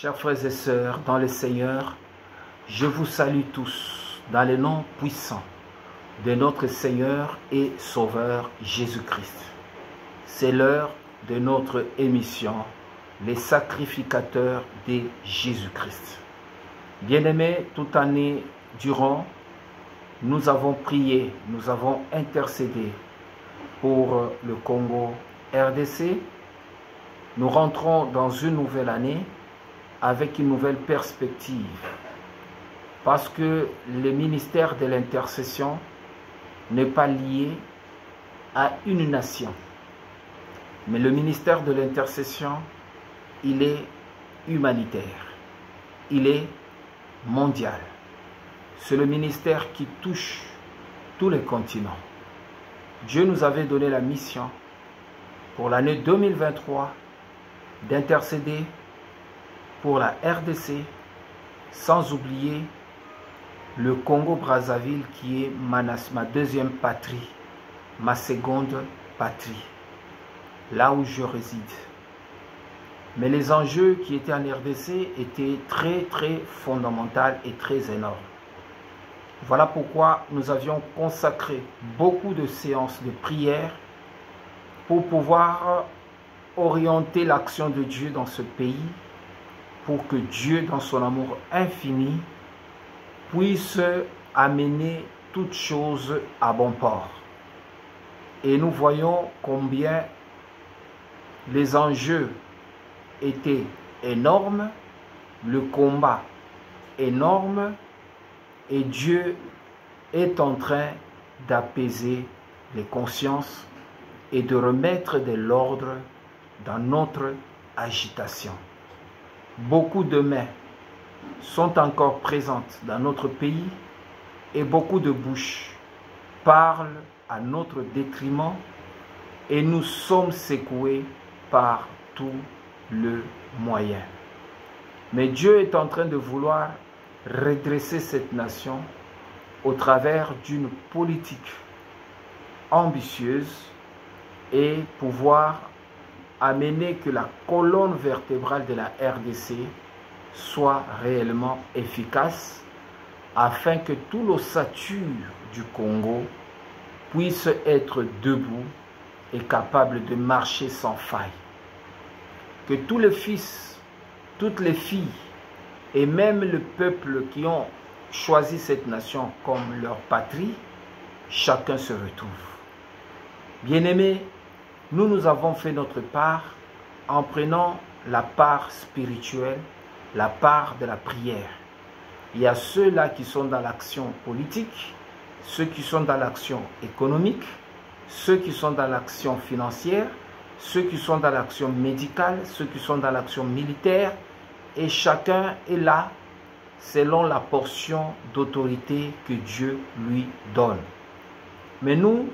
Chers frères et sœurs, dans le Seigneur, je vous salue tous dans le nom puissant de notre Seigneur et Sauveur Jésus-Christ. C'est l'heure de notre émission, les sacrificateurs de Jésus-Christ. Bien-aimés, toute année durant, nous avons prié, nous avons intercédé pour le Congo RDC. Nous rentrons dans une nouvelle année avec une nouvelle perspective. Parce que le ministère de l'intercession n'est pas lié à une nation. Mais le ministère de l'intercession, il est humanitaire. Il est mondial. C'est le ministère qui touche tous les continents. Dieu nous avait donné la mission pour l'année 2023 d'intercéder pour la RDC, sans oublier le Congo-Brazzaville qui est ma deuxième patrie, ma seconde patrie, là où je réside. Mais les enjeux qui étaient en RDC étaient très fondamentaux et très énormes. Voilà pourquoi nous avions consacré beaucoup de séances de prière pour pouvoir orienter l'action de Dieu dans ce pays, pour que Dieu, dans son amour infini, puisse amener toutes choses à bon port. Et nous voyons combien les enjeux étaient énormes, le combat énorme, et Dieu est en train d'apaiser les consciences et de remettre de l'ordre dans notre agitation. Beaucoup de mains sont encore présentes dans notre pays et beaucoup de bouches parlent à notre détriment et nous sommes secoués par tous les moyens. Mais Dieu est en train de vouloir redresser cette nation au travers d'une politique ambitieuse et pouvoir amener que la colonne vertébrale de la RDC soit réellement efficace afin que tout l'ossature du Congo puisse être debout et capable de marcher sans faille. Que tous les fils, toutes les filles et même le peuple qui ont choisi cette nation comme leur patrie, chacun se retrouve. Bien-aimés, nous avons fait notre part en prenant la part spirituelle, la part de la prière. Il y a ceux-là qui sont dans l'action politique, ceux qui sont dans l'action économique, ceux qui sont dans l'action financière, ceux qui sont dans l'action médicale, ceux qui sont dans l'action militaire, et chacun est là selon la portion d'autorité que Dieu lui donne. Mais nous,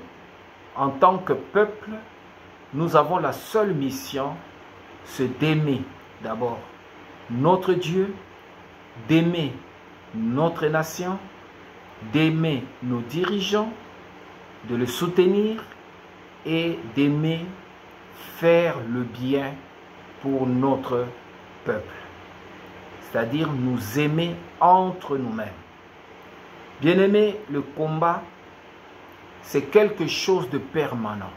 en tant que peuple, nous avons la seule mission, c'est d'aimer d'abord notre Dieu, d'aimer notre nation, d'aimer nos dirigeants, de le soutenir et d'aimer faire le bien pour notre peuple. C'est-à-dire nous aimer entre nous-mêmes. Bien-aimés, le combat, c'est quelque chose de permanent.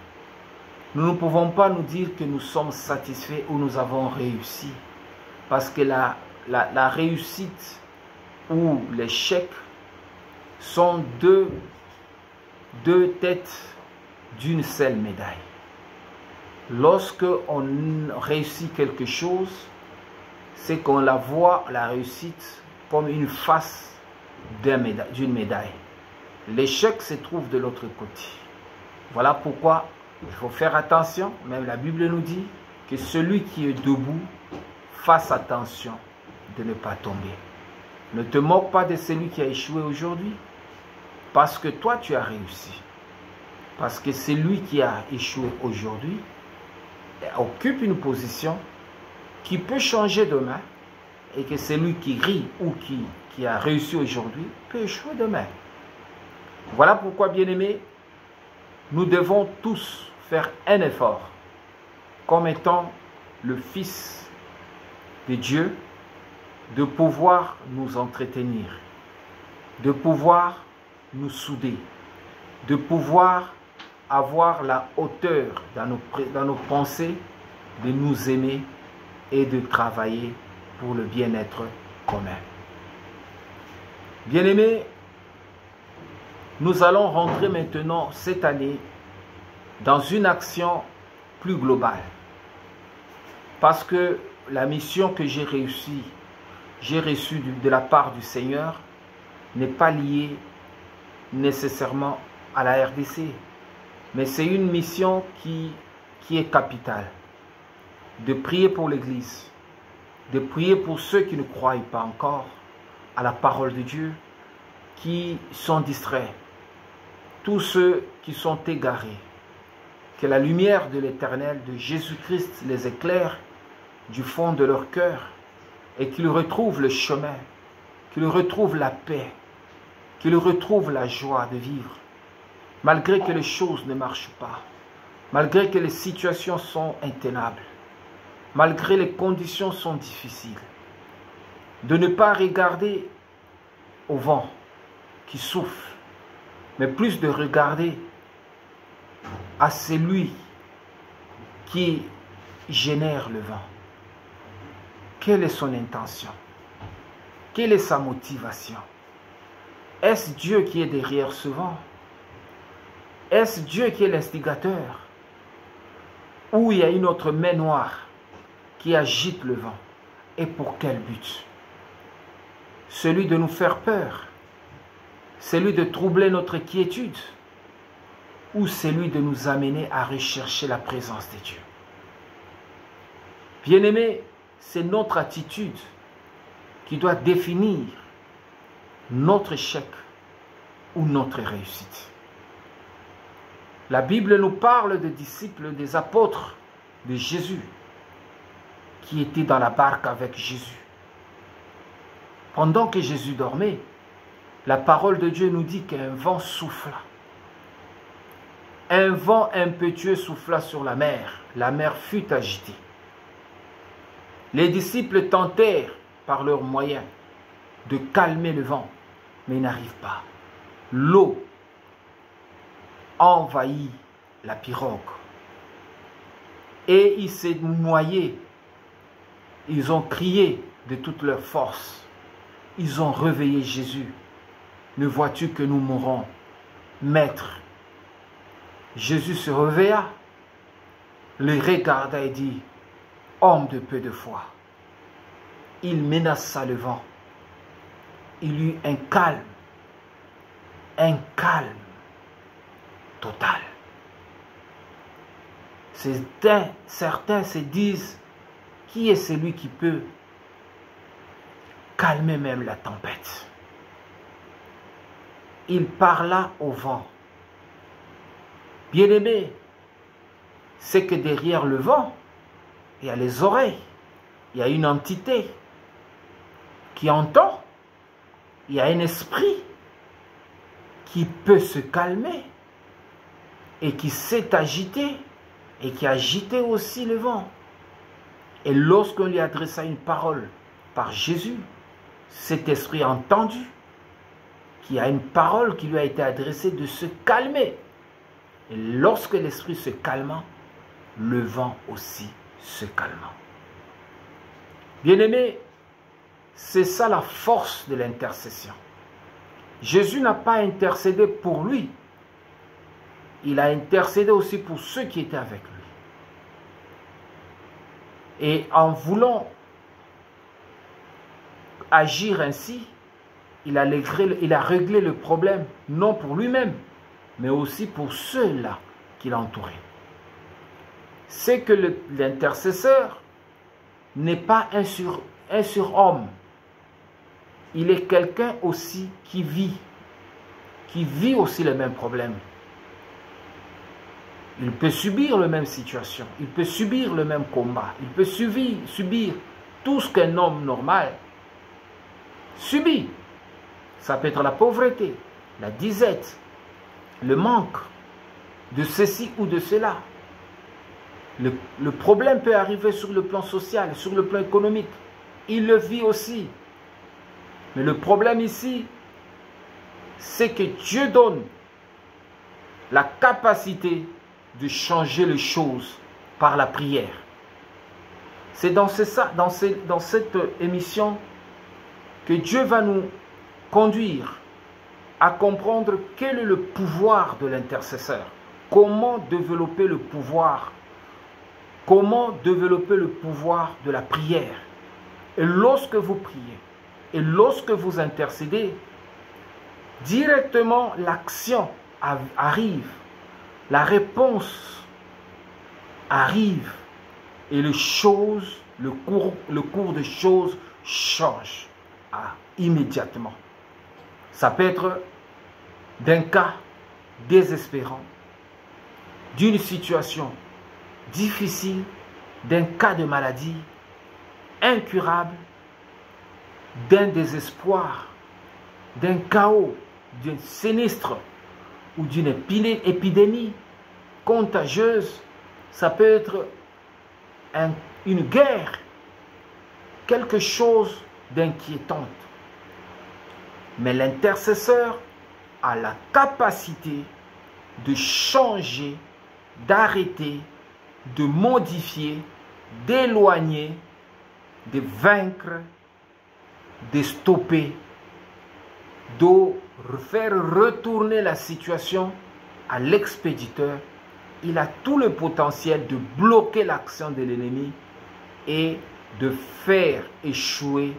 Nous ne pouvons pas nous dire que nous sommes satisfaits ou nous avons réussi. Parce que la réussite ou l'échec sont deux têtes d'une seule médaille. Lorsque on réussit quelque chose, c'est qu'on la voit, la réussite, comme une face d'une médaille. L'échec se trouve de l'autre côté. Voilà pourquoi il faut faire attention. Même la Bible nous dit que celui qui est debout, fasse attention de ne pas tomber. Ne te moque pas de celui qui a échoué aujourd'hui, parce que toi tu as réussi. Parce que celui qui a échoué aujourd'hui occupe une position qui peut changer demain, et que celui qui rit ou qui a réussi aujourd'hui peut échouer demain. Voilà pourquoi, bien-aimés, nous devons tous faire un effort comme étant le Fils de Dieu, de pouvoir nous entretenir, de pouvoir nous souder, de pouvoir avoir la hauteur dans nos pensées, de nous aimer et de travailler pour le bien-être commun. Bien-aimés, nous allons rentrer maintenant cette année dans une action plus globale. Parce que la mission que j'ai reçue de la part du Seigneur n'est pas liée nécessairement à la RDC. Mais c'est une mission qui est capitale. De prier pour l'Église, de prier pour ceux qui ne croient pas encore à la parole de Dieu, qui sont distraits, tous ceux qui sont égarés. Que la lumière de l'Éternel, de Jésus-Christ, les éclaire du fond de leur cœur et qu'ils retrouvent le chemin, qu'ils retrouvent la paix, qu'ils retrouvent la joie de vivre, malgré que les choses ne marchent pas, malgré que les situations sont intenables, malgré les conditions sont difficiles. De ne pas regarder au vent qui souffle, mais plus de regarder à celui qui génère le vent. Quelle est son intention? Quelle est sa motivation? Est-ce Dieu qui est derrière ce vent? Est-ce Dieu qui est l'instigateur? Ou il y a une autre main noire qui agite le vent? Et pour quel but? Celui de nous faire peur? Celui de troubler notre quiétude? Ou celui de nous amener à rechercher la présence de Dieu? Bien-aimés, c'est notre attitude qui doit définir notre échec ou notre réussite. La Bible nous parle des disciples, des apôtres de Jésus qui étaient dans la barque avec Jésus. Pendant que Jésus dormait, la parole de Dieu nous dit qu'un vent souffla. Un vent impétueux souffla sur la mer fut agitée. Les disciples tentèrent par leurs moyens de calmer le vent, mais ils n'arrivent pas. L'eau envahit la pirogue et ils s'est noyés. Ils ont crié de toute leur force. Ils ont réveillé Jésus. Ne vois-tu que nous mourons, Maître? Jésus se réveilla, le regarda et dit: homme de peu de foi. Il menaça le vent. Il eut un calme total. Certains se disent: qui est celui qui peut calmer même la tempête? Il parla au vent. Bien-aimé, c'est que derrière le vent, il y a les oreilles, il y a une entité qui entend, il y a un esprit qui peut se calmer et qui s'est agité et qui a agité aussi le vent. Et lorsqu'on lui adressa une parole par Jésus, cet esprit a entendu qu'il y a une parole qui lui a été adressée de se calmer. Et lorsque l'esprit se calma, le vent aussi se calma. Bien-aimés, c'est ça la force de l'intercession. Jésus n'a pas intercédé pour lui. Il a intercédé aussi pour ceux qui étaient avec lui. Et en voulant agir ainsi, il a réglé le problème, non pour lui-même, mais aussi pour ceux-là qui l'entouraient. C'est que l'intercesseur n'est pas un surhomme. Il est quelqu'un aussi qui vit aussi les mêmes problèmes. Il peut subir la même situation, il peut subir le même combat, il peut subir tout ce qu'un homme normal subit. Ça peut être la pauvreté, la disette, le manque de ceci ou de cela. Le problème peut arriver sur le plan social, sur le plan économique. Il le vit aussi. Mais le problème ici, c'est que Dieu donne la capacité de changer les choses par la prière. C'est dans cette émission que Dieu va nous conduire à comprendre quel est le pouvoir de l'intercesseur. Comment développer le pouvoir. Comment développer le pouvoir de la prière. Et lorsque vous priez, et lorsque vous intercédez, directement l'action arrive. La réponse arrive. Et les choses, le cours des choses change immédiatement. Ça peut être d'un cas désespérant, d'une situation difficile, d'un cas de maladie incurable, d'un désespoir, d'un chaos, d'un sinistre ou d'une épidémie contagieuse. Ça peut être une guerre, quelque chose d'inquiétant. Mais l'intercesseur a la capacité de changer, d'arrêter, de modifier, d'éloigner, de vaincre, de stopper, de faire retourner la situation à l'expéditeur. Il a tout le potentiel de bloquer l'action de l'ennemi et de faire échouer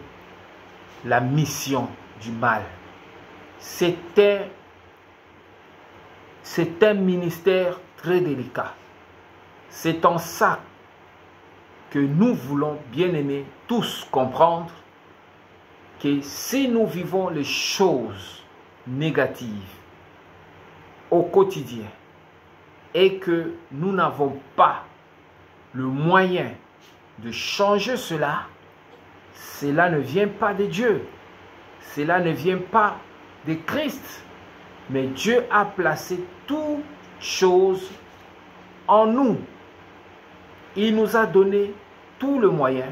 la mission du mal. C'est un ministère très délicat. C'est en ça que nous voulons, bien aimés, tous comprendre que si nous vivons les choses négatives au quotidien et que nous n'avons pas le moyen de changer cela, cela ne vient pas de Dieu. Cela ne vient pas de Christ. Mais Dieu a placé toutes choses en nous. Il nous a donné tout le moyen,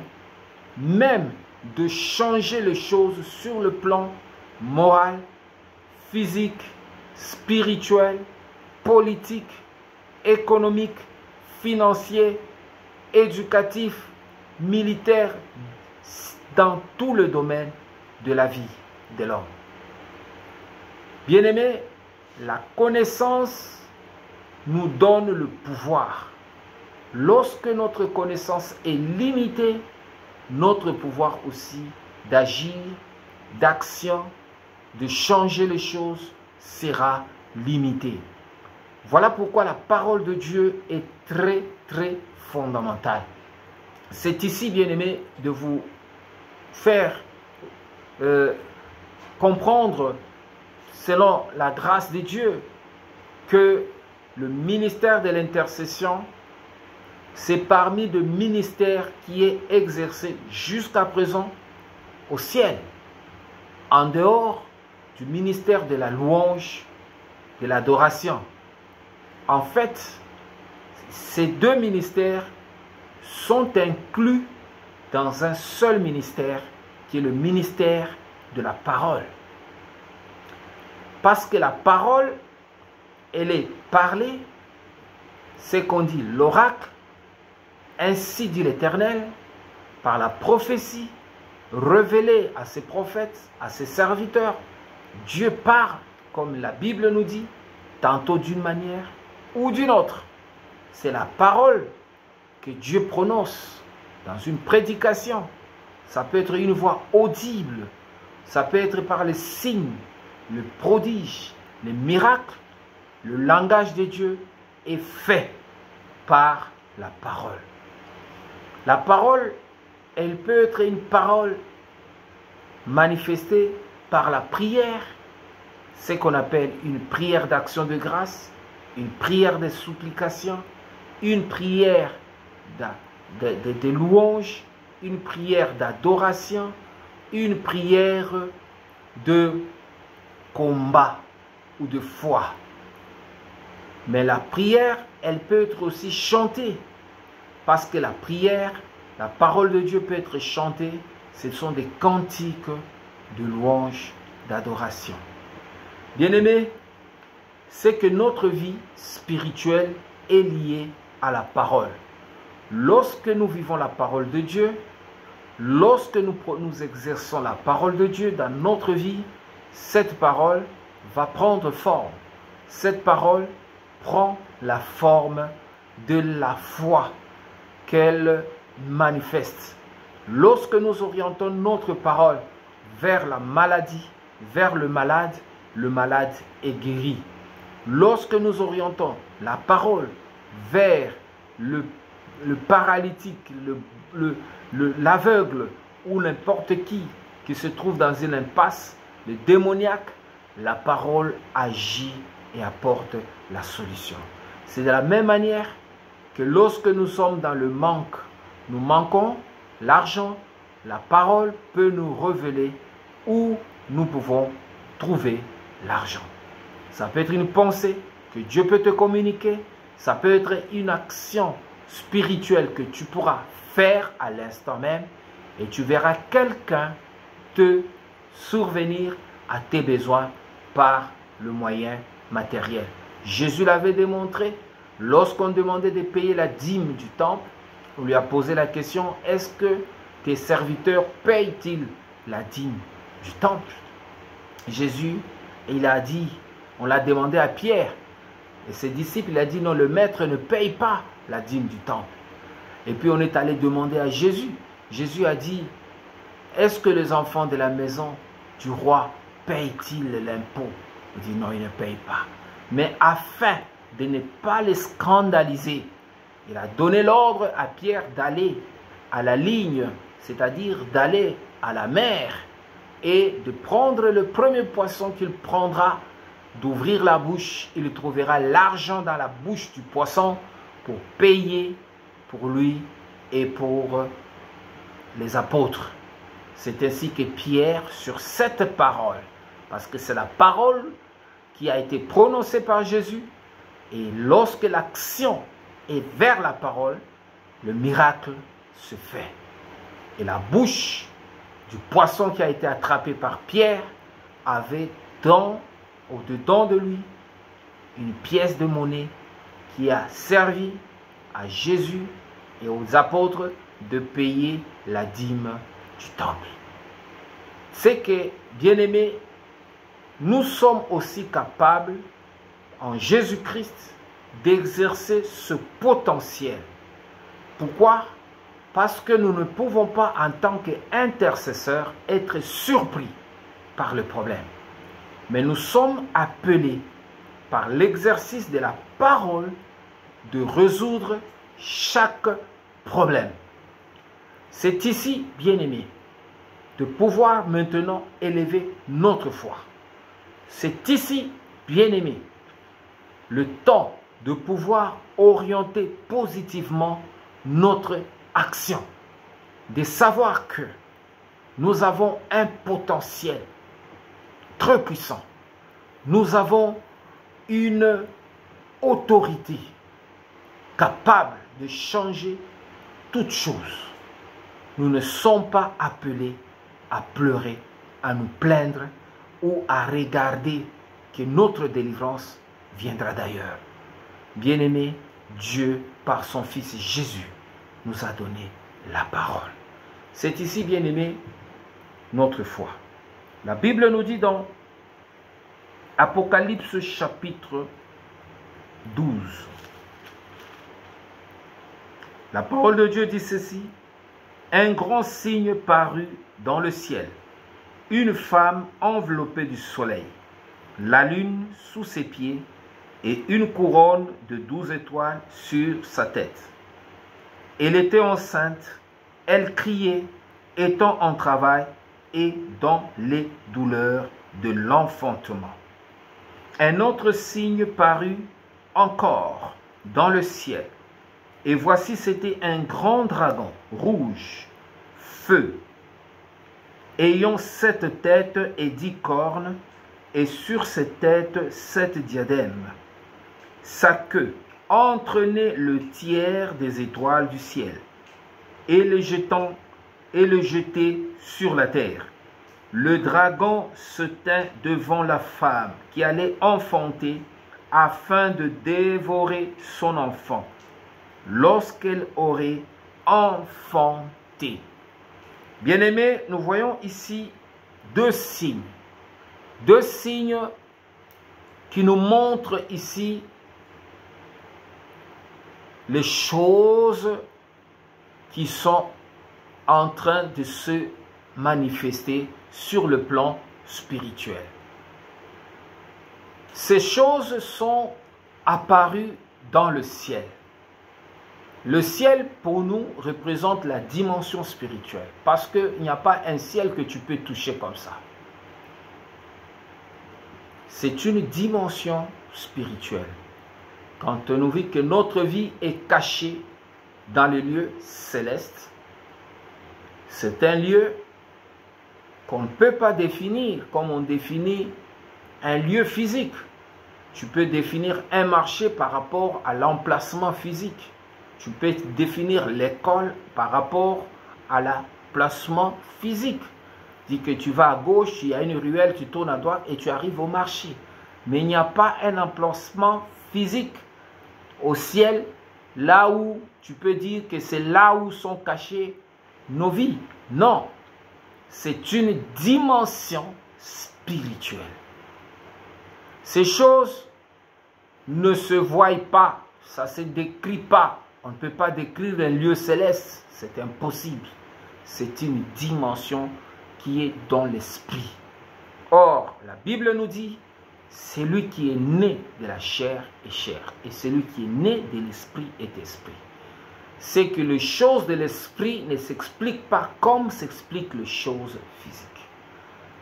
même de changer les choses sur le plan moral, physique, spirituel, politique, économique, financier, éducatif, militaire, dans tout le domaine de la vie de l'homme. Bien-aimés, la connaissance nous donne le pouvoir. Lorsque notre connaissance est limitée, notre pouvoir aussi d'agir, d'action, de changer les choses sera limité. Voilà pourquoi la parole de Dieu est très, très fondamentale. C'est ici, bien-aimés, de vous faire comprendre, selon la grâce de Dieu, que le ministère de l'intercession, c'est parmi les ministères qui est exercé jusqu'à présent au ciel, en dehors du ministère de la louange, de l'adoration. En fait, ces deux ministères sont inclus dans un seul ministère, qui est le ministère de la parole. Parce que la parole, elle est parlée, c'est qu'on dit l'oracle, ainsi dit l'Éternel, par la prophétie, révélée à ses prophètes, à ses serviteurs. Dieu parle, comme la Bible nous dit, tantôt d'une manière ou d'une autre. C'est la parole que Dieu prononce dans une prédication. Ça peut être une voix audible, ça peut être par les signes, le prodige, les miracles. Le langage de Dieu est fait par la parole. La parole, elle peut être une parole manifestée par la prière, ce qu'on appelle une prière d'action de grâce, une prière de supplication, une prière de louange, une prière d'adoration, une prière de combat ou de foi. Mais la prière, elle peut être aussi chantée. Parce que la prière, la parole de Dieu peut être chantée. Ce sont des cantiques de louange, d'adoration. Bien-aimés, c'est que notre vie spirituelle est liée à la parole. Lorsque nous vivons la parole de Dieu, lorsque nous exerçons la parole de Dieu dans notre vie, cette parole va prendre forme. Cette parole prend la forme de la foi qu'elle manifeste. Lorsque nous orientons notre parole vers la maladie, vers le malade est guéri. Lorsque nous orientons la parole vers le paralytique, l'aveugle ou n'importe qui se trouve dans une impasse, le démoniaque, la parole agit et apporte la solution. C'est de la même manière que lorsque nous sommes dans le manque, nous manquons l'argent, la parole peut nous révéler où nous pouvons trouver l'argent. Ça peut être une pensée que Dieu peut te communiquer, ça peut être une action spirituelle que tu pourras faire à l'instant même et tu verras quelqu'un te survenir à tes besoins par le moyen matériel. Jésus l'avait démontré lorsqu'on demandait de payer la dîme du temple. On lui a posé la question, est-ce que tes serviteurs payent-ils la dîme du temple? Jésus, il a dit, on l'a demandé à Pierre et ses disciples, il a dit non, le maître ne paye pas la dîme du temple. Et puis on est allé demander à Jésus. Jésus a dit, est-ce que les enfants de la maison du roi payent-ils l'impôt? Il dit non, ils ne payent pas. Mais afin de ne pas les scandaliser, il a donné l'ordre à Pierre d'aller à la ligne, c'est-à-dire d'aller à la mer et de prendre le premier poisson qu'il prendra, d'ouvrir la bouche, il trouvera l'argent dans la bouche du poisson pour payer pour lui et pour les apôtres. C'est ainsi que Pierre, sur cette parole, parce que c'est la parole qui a été prononcée par Jésus, et lorsque l'action est vers la parole, le miracle se fait. Et la bouche du poisson qui a été attrapé par Pierre avait au-dedans de lui une pièce de monnaie qui a servi à Jésus et aux apôtres de payer la dîme du temple. C'est que, bien-aimés, nous sommes aussi capables, en Jésus-Christ, d'exercer ce potentiel. Pourquoi? Parce que nous ne pouvons pas, en tant qu'intercesseurs, être surpris par le problème. Mais nous sommes appelés, par l'exercice de la parole, de résoudre chaque problème. C'est ici, bien-aimés, de pouvoir maintenant élever notre foi. C'est ici, bien-aimés, le temps de pouvoir orienter positivement notre action. De savoir que nous avons un potentiel très puissant. Nous avons une autorité capable de changer toutes choses. Nous ne sommes pas appelés à pleurer, à nous plaindre ou à regarder que notre délivrance viendra d'ailleurs. Bien-aimé, Dieu, par son Fils Jésus, nous a donné la parole. C'est ici, bien-aimé, notre foi. La Bible nous dit dans Apocalypse chapitre 12. La parole de Dieu dit ceci. Un grand signe parut dans le ciel. Une femme enveloppée du soleil, la lune sous ses pieds et une couronne de 12 étoiles sur sa tête. Elle était enceinte, elle criait, étant en travail et dans les douleurs de l'enfantement. Un autre signe parut encore dans le ciel. Et voici, c'était un grand dragon rouge, feu, ayant 7 têtes et 10 cornes, et sur ses têtes 7 diadèmes. Sa queue entraînait le tiers des étoiles du ciel, et le jetait sur la terre. le dragon se tint devant la femme qui allait enfanter afin de dévorer son enfant lorsqu'elle aurait enfanté. Bien-aimés, nous voyons ici deux signes qui nous montrent ici les choses qui sont en train de se manifester sur le plan spirituel. Ces choses sont apparues dans le ciel. Le ciel, pour nous, représente la dimension spirituelle, parce qu'il n'y a pas un ciel que tu peux toucher comme ça. C'est une dimension spirituelle. Quand nous vit que notre vie est cachée dans les lieux célestes, c'est un lieu qu'on ne peut pas définir comme on définit un lieu physique. Tu peux définir un marché par rapport à l'emplacement physique. Tu peux définir l'école par rapport à l'emplacement physique. Dis que tu vas à gauche, il y a une ruelle, tu tournes à droite et tu arrives au marché. Mais il n'y a pas un emplacement physique au ciel, là où tu peux dire que c'est là où sont cachées nos vies. Non, c'est une dimension spirituelle. Ces choses ne se voient pas, ça ne se décrit pas. On ne peut pas décrire un lieu céleste, c'est impossible. C'est une dimension qui est dans l'esprit. Or, la Bible nous dit, celui qui est né de la chair est chair, et celui qui est né de l'esprit est esprit. C'est que les choses de l'esprit ne s'expliquent pas comme s'expliquent les choses physiques.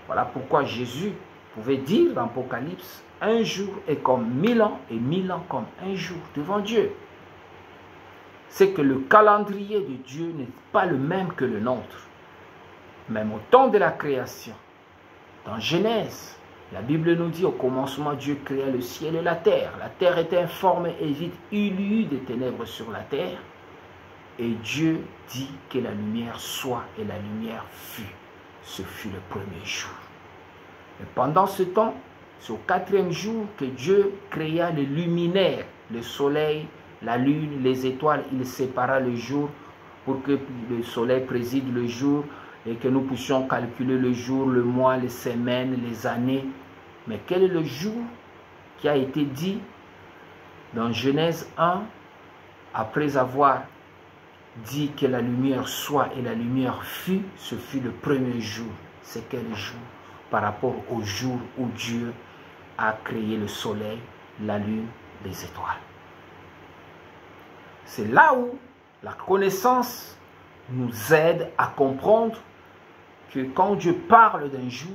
Voilà pourquoi Jésus pouvait dire dans l'Apocalypse, un jour est comme 1000 ans et 1000 ans comme un jour devant Dieu. C'est que le calendrier de Dieu n'est pas le même que le nôtre. Même au temps de la création, dans Genèse, la Bible nous dit au commencement Dieu créa le ciel et la terre. La terre était informe et vide, il y eut des ténèbres sur la terre. Et Dieu dit que la lumière soit et la lumière fut. Ce fut le premier jour. Et pendant ce temps, c'est au 4e jour que Dieu créa les luminaires, le soleil, la lune, les étoiles. Il sépara le jour pour que le soleil préside le jour et que nous puissions calculer le jour, le mois, les semaines, les années. Mais quel est le jour qui a été dit dans Genèse 1, après avoir dit que la lumière soit et la lumière fut, ce fut le premier jour. C'est quel jour? Par rapport au jour où Dieu a créé le soleil, la lune, les étoiles. C'est là où la connaissance nous aide à comprendre que quand Dieu parle d'un jour,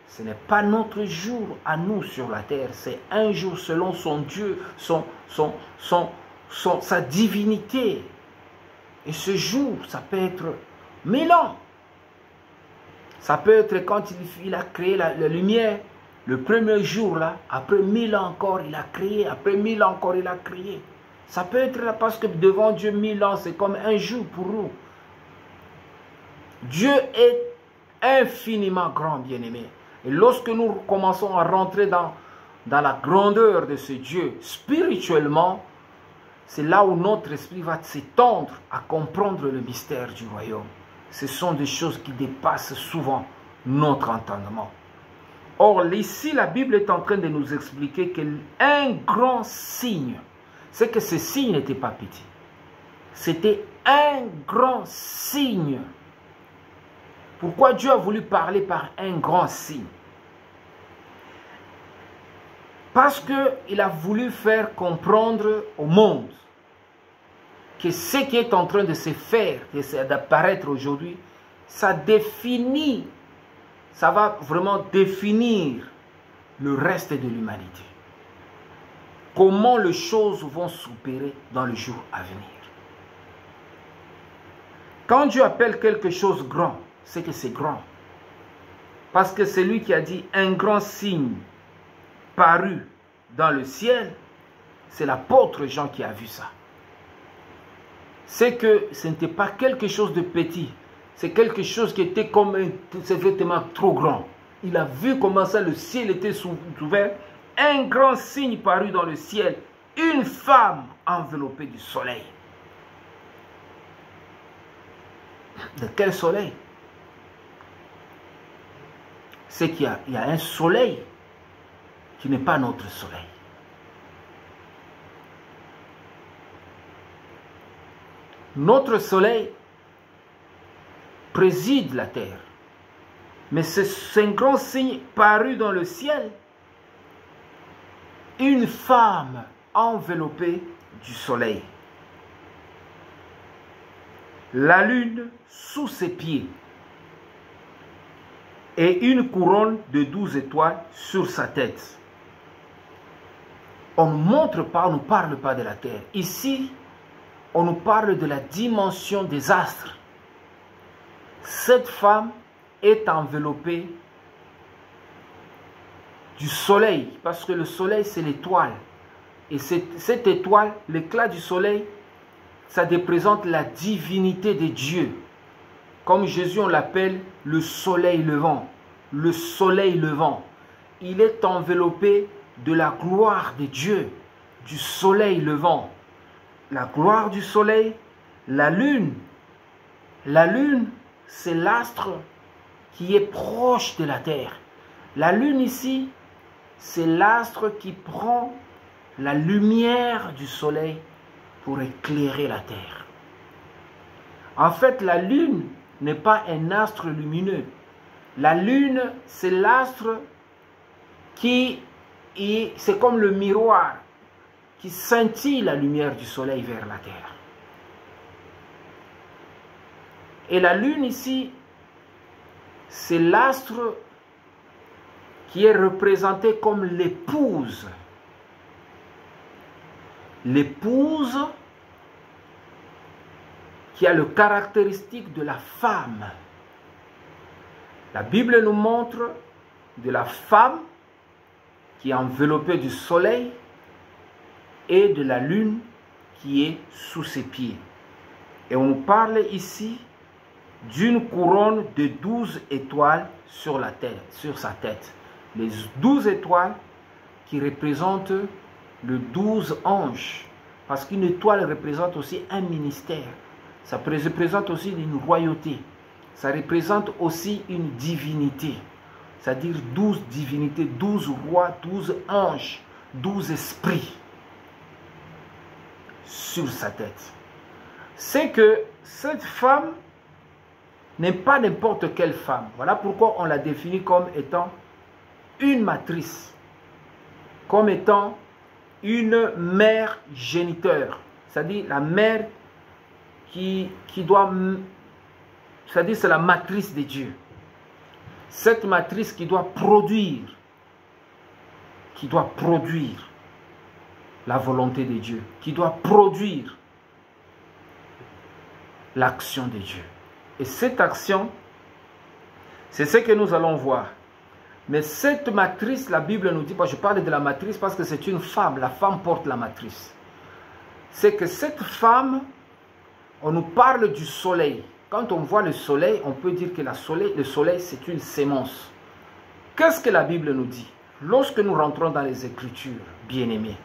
ce n'est pas notre jour à nous sur la terre, c'est un jour selon son Dieu, sa divinité. Et ce jour, ça peut être 1000 ans. Ça peut être quand il a créé la lumière, le premier jour là, après 1000 ans encore, il a créé, après 1000 ans encore, il a créé. Ça peut être là parce que devant Dieu, 1000 ans, c'est comme un jour pour nous. Dieu est infiniment grand, bien-aimé. Et lorsque nous commençons à rentrer dans la grandeur de ce Dieu, spirituellement, c'est là où notre esprit va s'étendre à comprendre le mystère du royaume. Ce sont des choses qui dépassent souvent notre entendement. Or, ici, la Bible est en train de nous expliquer qu'un grand signe, c'est que ce signe n'était pas petit. C'était un grand signe. Pourquoi Dieu a voulu parler par un grand signe? Parce qu'il a voulu faire comprendre au monde que ce qui est en train de se faire, d'apparaître aujourd'hui, ça définit, ça va vraiment définir le reste de l'humanité. Comment les choses vont s'opérer dans le jour à venir. Quand Dieu appelle quelque chose grand, c'est que c'est grand. Parce que c'est lui qui a dit un grand signe paru dans le ciel, c'est l'apôtre Jean qui a vu ça. C'est que ce n'était pas quelque chose de petit, c'est quelque chose qui était comme un vêtement trop grand. Il a vu comment ça le ciel était ouvert. Un grand signe parut dans le ciel. Une femme enveloppée du soleil. De quel soleil? C'est qu'il y a un soleil qui n'est pas notre soleil. Notre soleil préside la terre. Mais c'est un grand signe paru dans le ciel. Une femme enveloppée du soleil. La lune sous ses pieds. Et une couronne de 12 étoiles sur sa tête. On ne montre pas, on ne parle pas de la terre. Ici, on nous parle de la dimension des astres. Cette femme est enveloppée du soleil, parce que le soleil c'est l'étoile. Et cette étoile, l'éclat du soleil, ça représente la divinité de Dieu. Comme Jésus, on l'appelle le soleil levant. Le soleil levant. Il est enveloppé de la gloire de Dieu, du soleil levant. La gloire du soleil, la lune. La lune, c'est l'astre qui est proche de la terre. La lune ici, c'est l'astre qui prend la lumière du soleil pour éclairer la terre. En fait, la lune n'est pas un astre lumineux. La lune, c'est l'astre qui est, c'est comme le miroir qui scintille la lumière du soleil vers la terre. Et la lune ici, c'est l'astre qui est représenté comme l'épouse. L'épouse qui a le caractéristique de la femme. La Bible nous montre de la femme qui est enveloppée du soleil et de la lune qui est sous ses pieds. Et on nous parle ici d'une couronne de 12 étoiles sur la tête, sur sa tête. Les 12 étoiles qui représentent le 12 anges. Parce qu'une étoile représente aussi un ministère. Ça représente aussi une royauté. Ça représente aussi une divinité. C'est-à-dire 12 divinités, 12 rois, 12 anges, 12 esprits sur sa tête. C'est que cette femme n'est pas n'importe quelle femme. Voilà pourquoi on la définit comme étant une matrice, comme étant une mère géniteur, c'est-à-dire la mère qui doit, c'est-à-dire c'est la matrice de Dieu. Cette matrice qui doit produire la volonté de Dieu, qui doit produire l'action de Dieu. Et cette action, c'est ce que nous allons voir. Mais cette matrice, la Bible nous dit, je parle de la matrice parce que c'est une femme, la femme porte la matrice. C'est que cette femme, on nous parle du soleil. Quand on voit le soleil, on peut dire que le soleil c'est une sémence. Qu'est-ce que la Bible nous dit? Lorsque nous rentrons dans les Écritures, bien-aimés,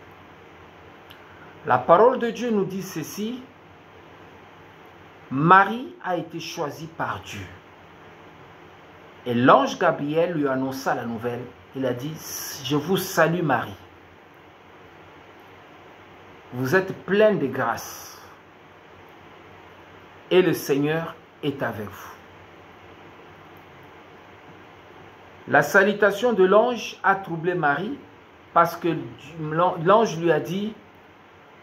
la parole de Dieu nous dit ceci: Marie a été choisie par Dieu. Et l'ange Gabriel lui annonça la nouvelle. Il a dit: je vous salue Marie. Vous êtes pleine de grâce. Et le Seigneur est avec vous. La salutation de l'ange a troublé Marie parce que l'ange lui a dit: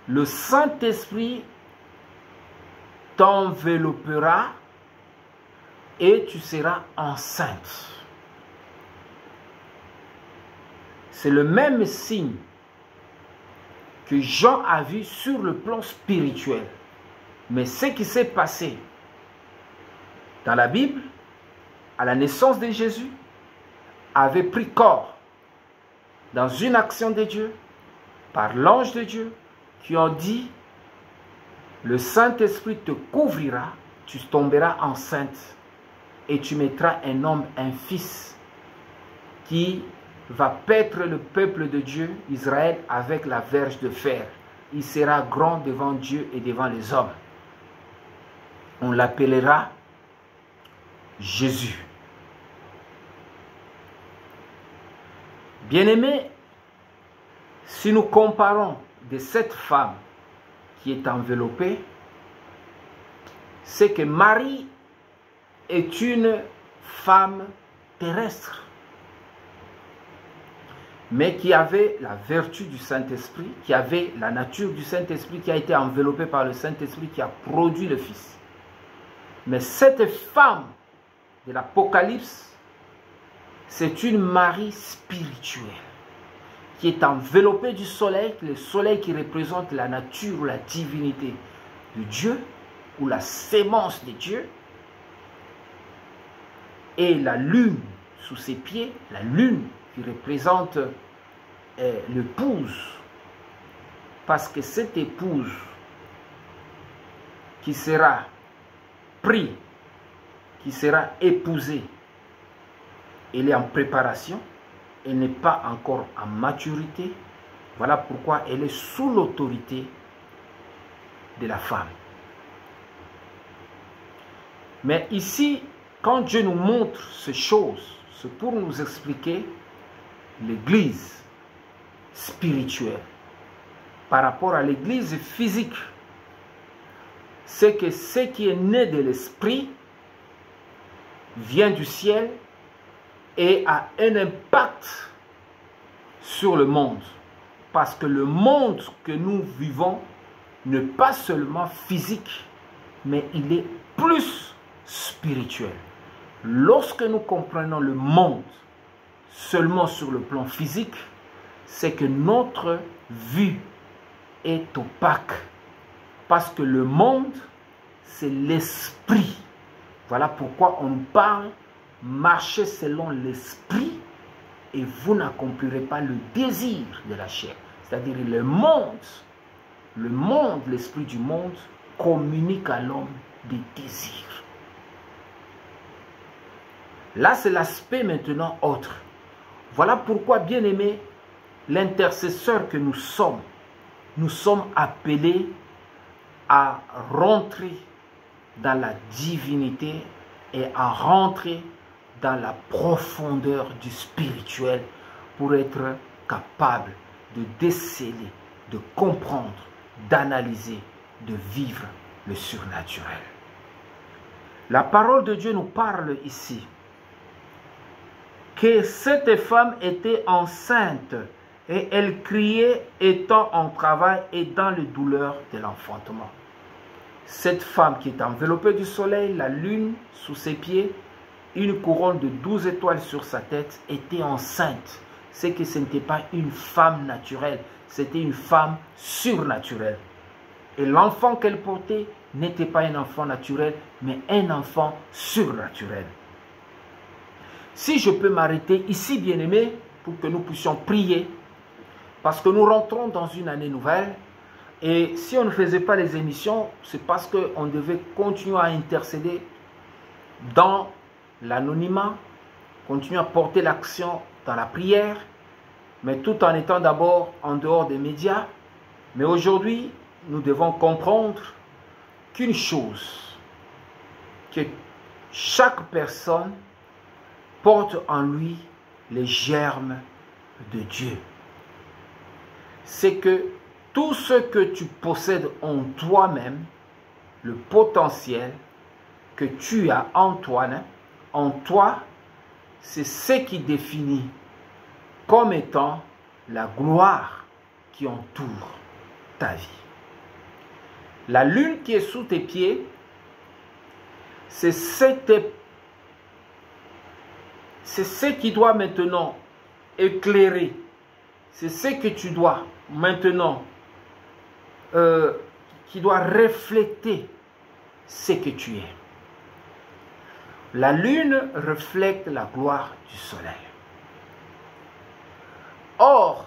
le Saint-Esprit t'enveloppera et tu seras enceinte. C'est le même signe que Jean a vu sur le plan spirituel. Mais ce qui s'est passé dans la Bible, à la naissance de Jésus, avait pris corps dans une action de Dieu, par l'ange de Dieu, qui ont dit: le Saint-Esprit te couvrira, tu tomberas enceinte et tu mettras un homme, un fils, qui va paître le peuple de Dieu, Israël, avec la verge de fer. Il sera grand devant Dieu et devant les hommes. On l'appellera Jésus. Bien-aimés, si nous comparons de cette femme qui est enveloppée, c'est que Marie est une femme terrestre, mais qui avait la vertu du Saint-Esprit, qui avait la nature du Saint-Esprit, qui a été enveloppée par le Saint-Esprit, qui a produit le Fils. Mais cette femme de l'Apocalypse, c'est une Marie spirituelle, qui est enveloppée du soleil, le soleil qui représente la nature ou la divinité de Dieu, ou la sémence de Dieu, et la lune sous ses pieds, la lune qui représente l'épouse, parce que cette épouse qui sera prise, qui sera épousée, elle est en préparation, elle n'est pas encore en maturité. Voilà pourquoi elle est sous l'autorité de la femme. Mais ici, quand Dieu nous montre ces choses, c'est pour nous expliquer l'église spirituelle par rapport à l'église physique. C'est que ce qui est né de l'esprit vient du ciel et a un impact sur le monde. Parce que le monde que nous vivons n'est pas seulement physique, mais il est plus spirituel. Lorsque nous comprenons le monde seulement sur le plan physique, c'est que notre vue est opaque. Parce que le monde, c'est l'esprit. Voilà pourquoi on parle marcher selon l'esprit et vous n'accomplirez pas le désir de la chair. C'est-à-dire le monde, l'esprit du monde communique à l'homme des désirs. Là, c'est l'aspect maintenant autre. Voilà pourquoi, bien-aimés, l'intercesseur que nous sommes appelés à rentrer dans la divinité et à rentrer dans la profondeur du spirituel pour être capable de déceler, de comprendre, d'analyser, de vivre le surnaturel. La parole de Dieu nous parle ici que cette femme était enceinte et elle criait étant en travail et dans les douleurs de l'enfantement. Cette femme qui est enveloppée du soleil, la lune sous ses pieds, une couronne de 12 étoiles sur sa tête, était enceinte. C'est que ce n'était pas une femme naturelle, c'était une femme surnaturelle. Et l'enfant qu'elle portait n'était pas un enfant naturel, mais un enfant surnaturel. Si je peux m'arrêter ici, bien-aimés, pour que nous puissions prier, parce que nous rentrons dans une année nouvelle, et si on ne faisait pas les émissions, c'est parce qu'on devait continuer à intercéder dans l'anonymat, continuer à porter l'action dans la prière, mais tout en étant d'abord en dehors des médias. Mais aujourd'hui, nous devons comprendre qu'une chose, que chaque personne porte en lui les germes de Dieu. C'est que tout ce que tu possèdes en toi-même, le potentiel que tu as en toi, c'est ce qui définit comme étant la gloire qui entoure ta vie. La lune qui est sous tes pieds, c'est ce qui doit maintenant éclairer, c'est ce que tu dois maintenant, qui doit refléter ce que tu es. La lune reflète la gloire du soleil. Or,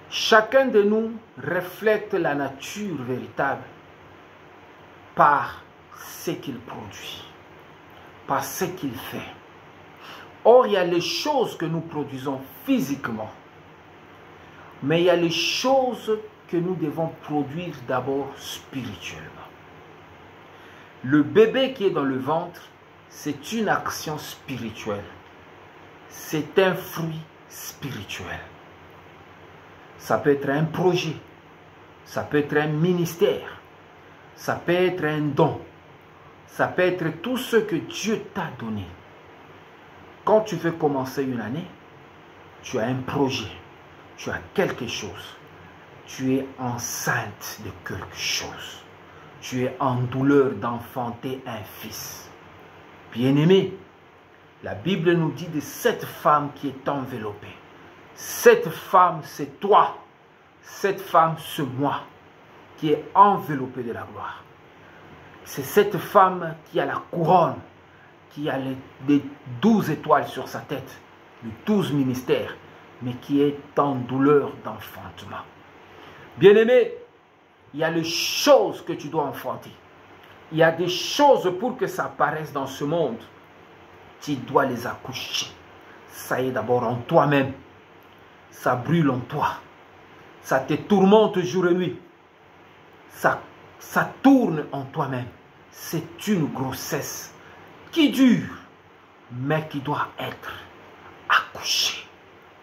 chacun de nous reflète la nature véritable par ce qu'il produit. par ce qu'il fait. Or, il y a les choses que nous produisons physiquement, mais il y a les choses que nous devons produire d'abord spirituellement. Le bébé qui est dans le ventre, c'est une action spirituelle. C'est un fruit spirituel. Ça peut être un projet, ça peut être un ministère, ça peut être un don, ça peut être tout ce que Dieu t'a donné. Quand tu veux commencer une année, tu as un projet, tu as quelque chose, tu es enceinte de quelque chose, tu es en douleur d'enfanter un fils. Bien-aimé, la Bible nous dit de cette femme qui est enveloppée. Cette femme, c'est toi. Cette femme, c'est moi, qui est enveloppée de la gloire. C'est cette femme qui a la couronne, qui a les 12 étoiles sur sa tête, les 12 ministères, mais qui est en douleur d'enfantement. Bien-aimé, il y a les choses que tu dois enfanter. Il y a des choses pour que ça apparaisse dans ce monde. Tu dois les accoucher. Ça est d'abord en toi-même. Ça brûle en toi. Ça te tourmente jour et nuit. Ça tourne en toi-même. C'est une grossesse qui dure, mais qui doit être accouchée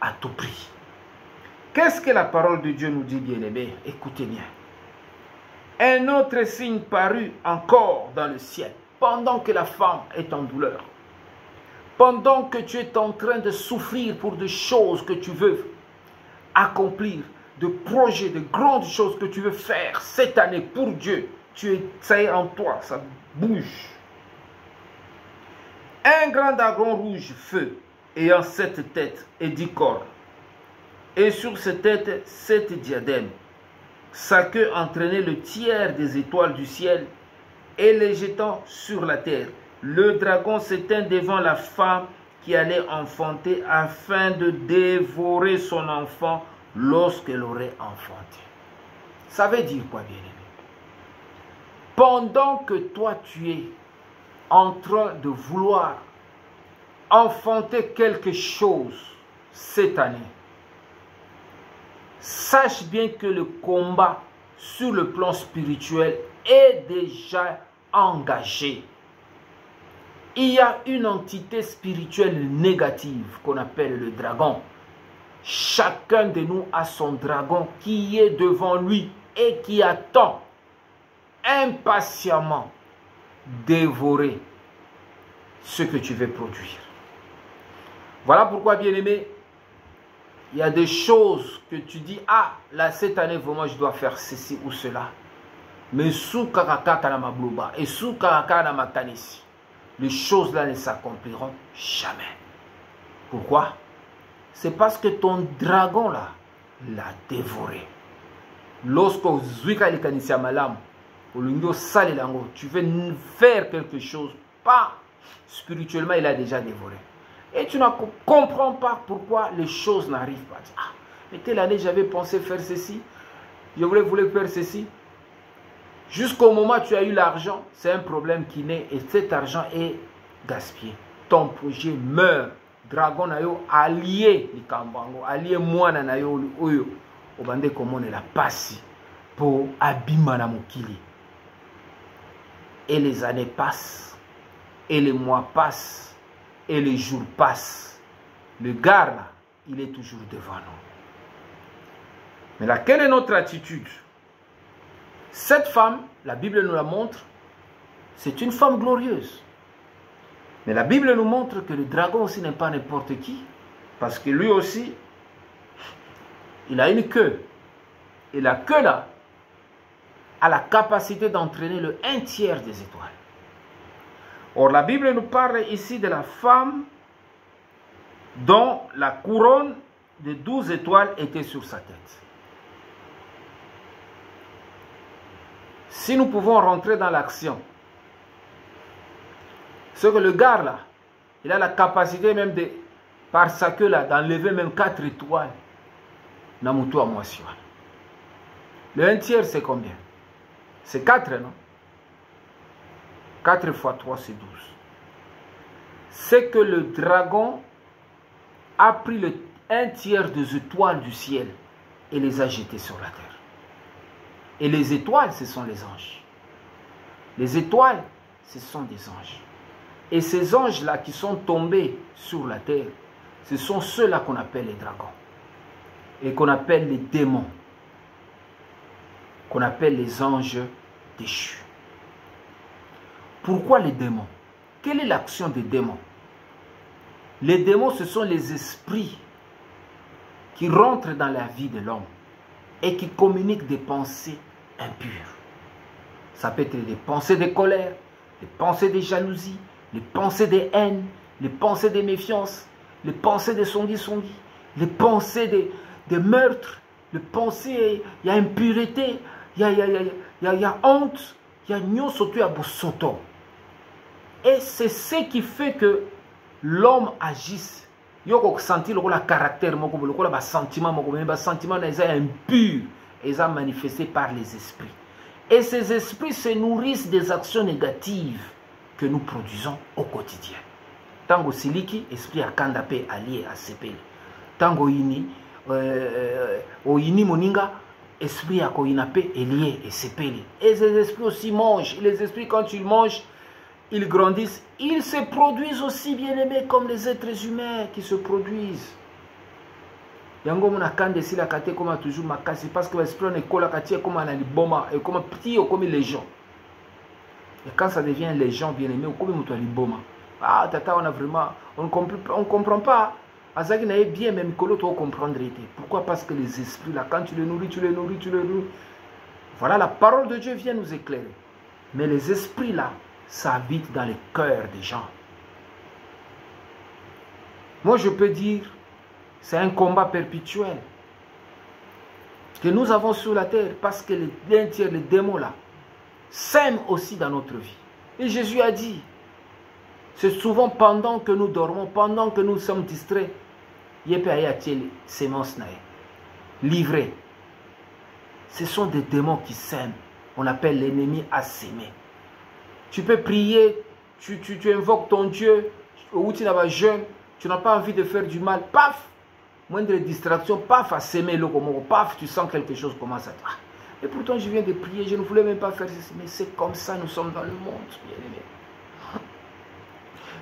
à tout prix. Qu'est-ce que la parole de Dieu nous dit, bien-aimés? Écoutez bien. Un autre signe parut encore dans le ciel, pendant que la femme est en douleur. Pendant que tu es en train de souffrir pour des choses que tu veux accomplir, de projets, de grandes choses que tu veux faire cette année pour Dieu, ça est en toi, ça bouge. Un grand dragon rouge feu, ayant 7 têtes et 10 cornes, et sur ces têtes 7 diadèmes. Sa queue entraînait le tiers des étoiles du ciel et les jetant sur la terre. Le dragon s'éteint devant la femme qui allait enfanter afin de dévorer son enfant lorsqu'elle aurait enfanté. Ça veut dire quoi, bien-aimé? Pendant que toi tu es en train de vouloir enfanter quelque chose cette année, sache bien que le combat sur le plan spirituel est déjà engagé. Il y a une entité spirituelle négative qu'on appelle le dragon. Chacun de nous a son dragon qui est devant lui et qui attend impatiemment dévorer ce que tu veux produire. Voilà pourquoi, bien-aimé, il y a des choses que tu dis, ah, là, cette année, vraiment, je dois faire ceci ou cela. Mais sous karakaka na mabloba et sous karakaka na matanisi, les choses-là ne s'accompliront jamais. Pourquoi? C'est parce que ton dragon, là, l'a dévoré. Lorsque tu veux faire quelque chose, pas spirituellement, il a déjà dévoré. Et tu ne comprends pas pourquoi les choses n'arrivent pas. Ah, mais telle année, j'avais pensé faire ceci. Je voulais faire ceci. Jusqu'au moment où tu as eu l'argent, c'est un problème qui naît et cet argent est gaspillé. Ton projet meurt. Dragon nayo allié likambango, allié mwana nayo oyo obande komone la pasi pour abima na mokili. Et les années passent, et les mois passent, et les jours passent. Le gars là, il est toujours devant nous. Mais là, quelle est notre attitude? Cette femme, la Bible nous la montre, c'est une femme glorieuse. Mais la Bible nous montre que le dragon aussi n'est pas n'importe qui. Parce que lui aussi, il a une queue. Et la queue là, a la capacité d'entraîner le 1/3 des étoiles. Or, la Bible nous parle ici de la femme dont la couronne de 12 étoiles était sur sa tête. Si nous pouvons rentrer dans l'action, c'est que le gars là, il a la capacité même de, par sa queue là, d'enlever même 4 étoiles. Namutu à moisson. Le 1/3 c'est combien? C'est 4, non? 4 fois 3 c'est 12. c'est que le dragon a pris un tiers des étoiles du ciel et les a jetées sur la terre. Et les étoiles, ce sont les anges. Les étoiles, ce sont des anges. Et ces anges-là qui sont tombés sur la terre, ce sont ceux-là qu'on appelle les dragons. Et qu'on appelle les démons. Qu'on appelle les anges déchus. Pourquoi les démons? Quelle est l'action des démons? Les démons, ce sont les esprits qui rentrent dans la vie de l'homme et qui communiquent des pensées impures. Ça peut être des pensées de colère, des pensées de jalousie, les pensées de haine, les pensées de méfiance, les pensées de songi-songi, les pensées de meurtre, les pensées, il y a impureté, il y a honte, il y a nyonso tu ya bosoto. Et c'est ce qui fait que l'homme agisse. Il y a un caractère, un sentiment, un sentiment impur, ils sont manifestés par les esprits. Et ces esprits se nourrissent des actions négatives que nous produisons au quotidien. Tango siliki, esprit à kandapé, allié à sepel. Tango ini, ini moninga, esprit à koinapé, lié et sepel. Et ces esprits aussi mangent. Et les esprits, quand ils mangent, ils grandissent. Ils se produisent aussi, bien aimés, comme les êtres humains qui se produisent. Yango mona kande si la kate comme toujours makasi parce que l'esprit ne colle à comme un liboma et comme petit ou comme les gens. Et quand ça devient les gens bien aimés ou comme muto liboma. Ah tata on a vraiment on comprend pas. Azaki n'a bien même kolo to comprendre. Pourquoi? Parce que les esprits là quand tu les nourris. Voilà, la parole de Dieu vient nous éclairer. Mais les esprits là ça habite dans les cœurs des gens. Moi je peux dire c'est un combat perpétuel que nous avons sur la terre parce que les démons là sèment aussi dans notre vie. Et Jésus a dit, c'est souvent pendant que nous dormons, pendant que nous sommes distraits, il y a des semences livrées. Ce sont des démons qui sèment. On appelle l'ennemi à s'aimer. Tu peux prier, tu invoques ton Dieu, ou tu n'as pas jeune, tu n'as pas envie de faire du mal, paf! Moindre distraction, paf, à s'aimer le comment, paf, tu sens quelque chose commence à te... Et pourtant, je viens de prier, je ne voulais même pas faire ceci. Mais c'est comme ça, nous sommes dans le monde, bien-aimés.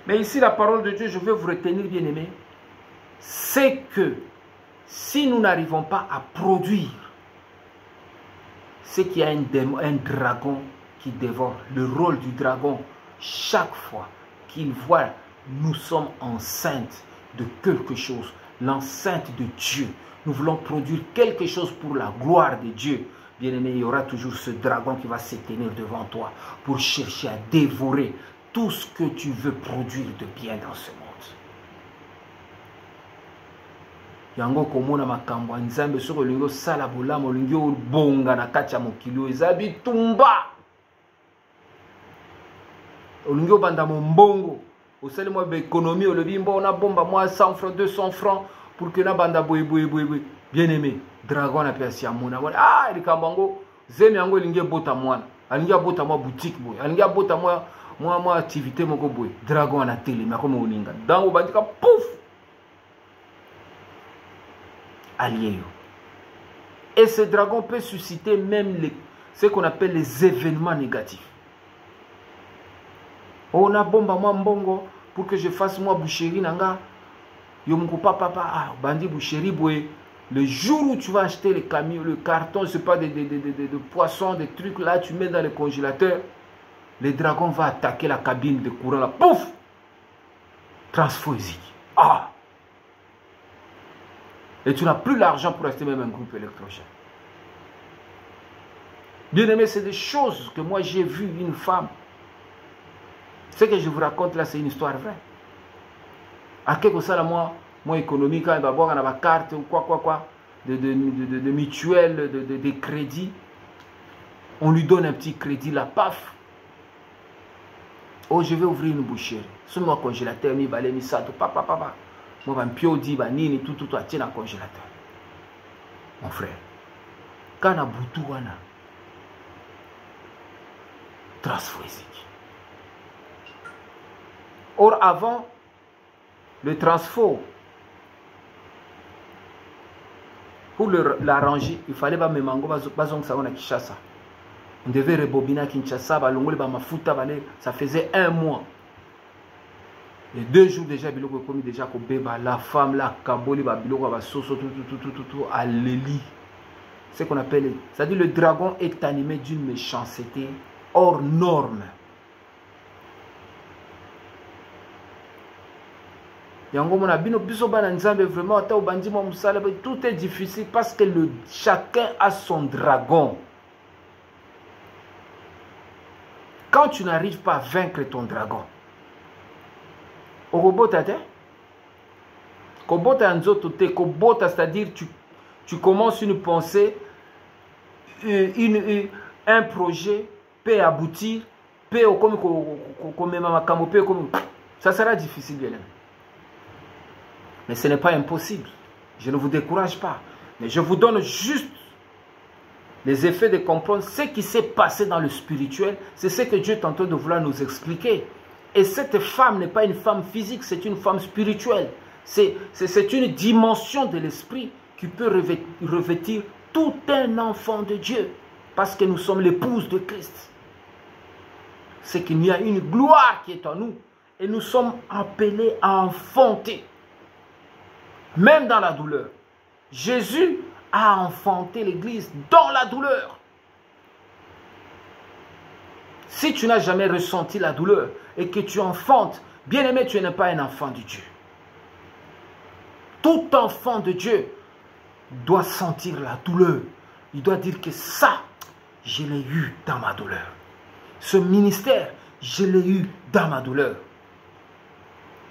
Mais ici, la parole de Dieu, je veux vous retenir, bien-aimés, c'est que si nous n'arrivons pas à produire, c'est qu'il y a un dragon qui dévore. Le rôle du dragon, chaque fois qu'il voit, nous sommes enceintes de quelque chose. L'enceinte de Dieu. Nous voulons produire quelque chose pour la gloire de Dieu. Bien-aimé, il y aura toujours ce dragon qui va se tenir devant toi pour chercher à dévorer tout ce que tu veux produire de bien dans ce monde. Yango komona makambo nzambe soko lingo sala bolamo lingo bonga na kati ya mokili ezabi tumba. Olingo banda mbongo. Au sein de moi, l'économie, le bimbo, on a bomba moi 100 francs, 200 francs pour que na banda boy. Bien aimé, dragon a perçu à mon amour. Ah, il est kambango, zemi ango lingue bota moi, alinga bota moi boutique boy, alinga bota moi activité moko boy. Dragon à la télé, mais comme oninga. Dans au bandika pouf. Allié. Et ce dragon peut susciter même ce qu'on appelle les événements négatifs. On a bomba moi mbongo pour que je fasse moi boucherie nanga. Yomko papa ah bandi boucherie boy. Le jour où tu vas acheter le camion, le carton, c'est pas de poissons, des trucs là, tu mets dans le congélateur. Le dragon va attaquer la cabine de courant là. Pouf! Transphosique. Ah! Et tu n'as plus l'argent pour acheter même un groupe électrogène. Bien aimé, c'est des choses que moi j'ai vu une femme. Ce que je vous raconte là, c'est une histoire vraie. À quelque chose, moi économique, quand il va avoir ma carte ou quoi, de mutuelle, de crédit, on lui donne un petit crédit là, paf. Oh, je vais ouvrir une boucherie. Sur mon congélateur, mi balé, mi sato, papa. Moi, un pio dit, nini, tout, tiens dans le congélateur. Mon frère, quand on a boutou, on a transphosique. Or, avant, le transfo. Pour l'arranger, il fallait pas me mango bazong ça on a Kinshasa. On devait rebobiner à Kinshasa, ça faisait 1 mois. Et 2 jours déjà, biloko comme déjà la femme, la kaboli, biloko tout à l'élite. C'est ce qu'on appelle, c'est-à-dire le dragon est animé d'une méchanceté hors norme. Vraiment, tout est difficile parce que chacun a son dragon. Quand tu n'arrives pas à vaincre ton dragon, c'est-à-dire tu commences une pensée, un projet peut aboutir, ça sera difficile. Mais ce n'est pas impossible. Je ne vous décourage pas. Mais je vous donne juste les effets de comprendre ce qui s'est passé dans le spirituel. C'est ce que Dieu est en train de vouloir nous expliquer. Et cette femme n'est pas une femme physique, c'est une femme spirituelle. C'est une dimension de l'esprit qui peut revêtir tout un enfant de Dieu. Parce que nous sommes l'épouse de Christ. C'est qu'il y a une gloire qui est en nous. Et nous sommes appelés à enfanter. Même dans la douleur. Jésus a enfanté l'Église dans la douleur. Si tu n'as jamais ressenti la douleur et que tu enfantes, bien aimé, tu n'es pas un enfant de Dieu. Tout enfant de Dieu doit sentir la douleur. Il doit dire que ça, je l'ai eu dans ma douleur. Ce ministère, je l'ai eu dans ma douleur.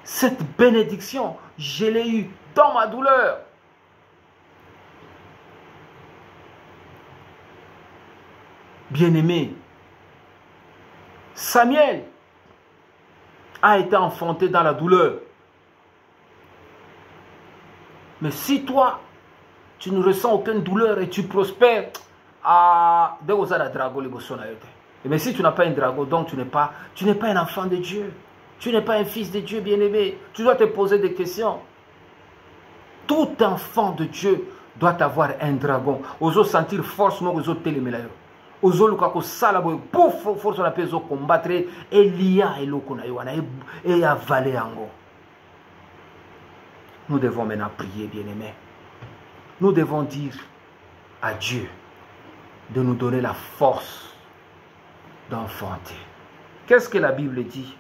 Cette bénédiction, je l'ai eu dans ma douleur. Bien-aimé, Samuel a été enfanté dans la douleur. Mais si toi, tu ne ressens aucune douleur et tu prospères, mais si tu n'as pas un dragon, donc tu n'es pas un enfant de Dieu. Tu n'es pas un fils de Dieu, bien-aimé. Tu dois te poser des questions. Tout enfant de Dieu doit avoir un dragon. Oso sentir force, non oso télémélayo. Oso lukako salabo, pouf, force on appelle combattre et lia et lokonayoana et avaler ango. Nous devons maintenant prier, bien-aimé. Nous devons dire à Dieu de nous donner la force d'enfanter. Qu'est-ce que la Bible dit?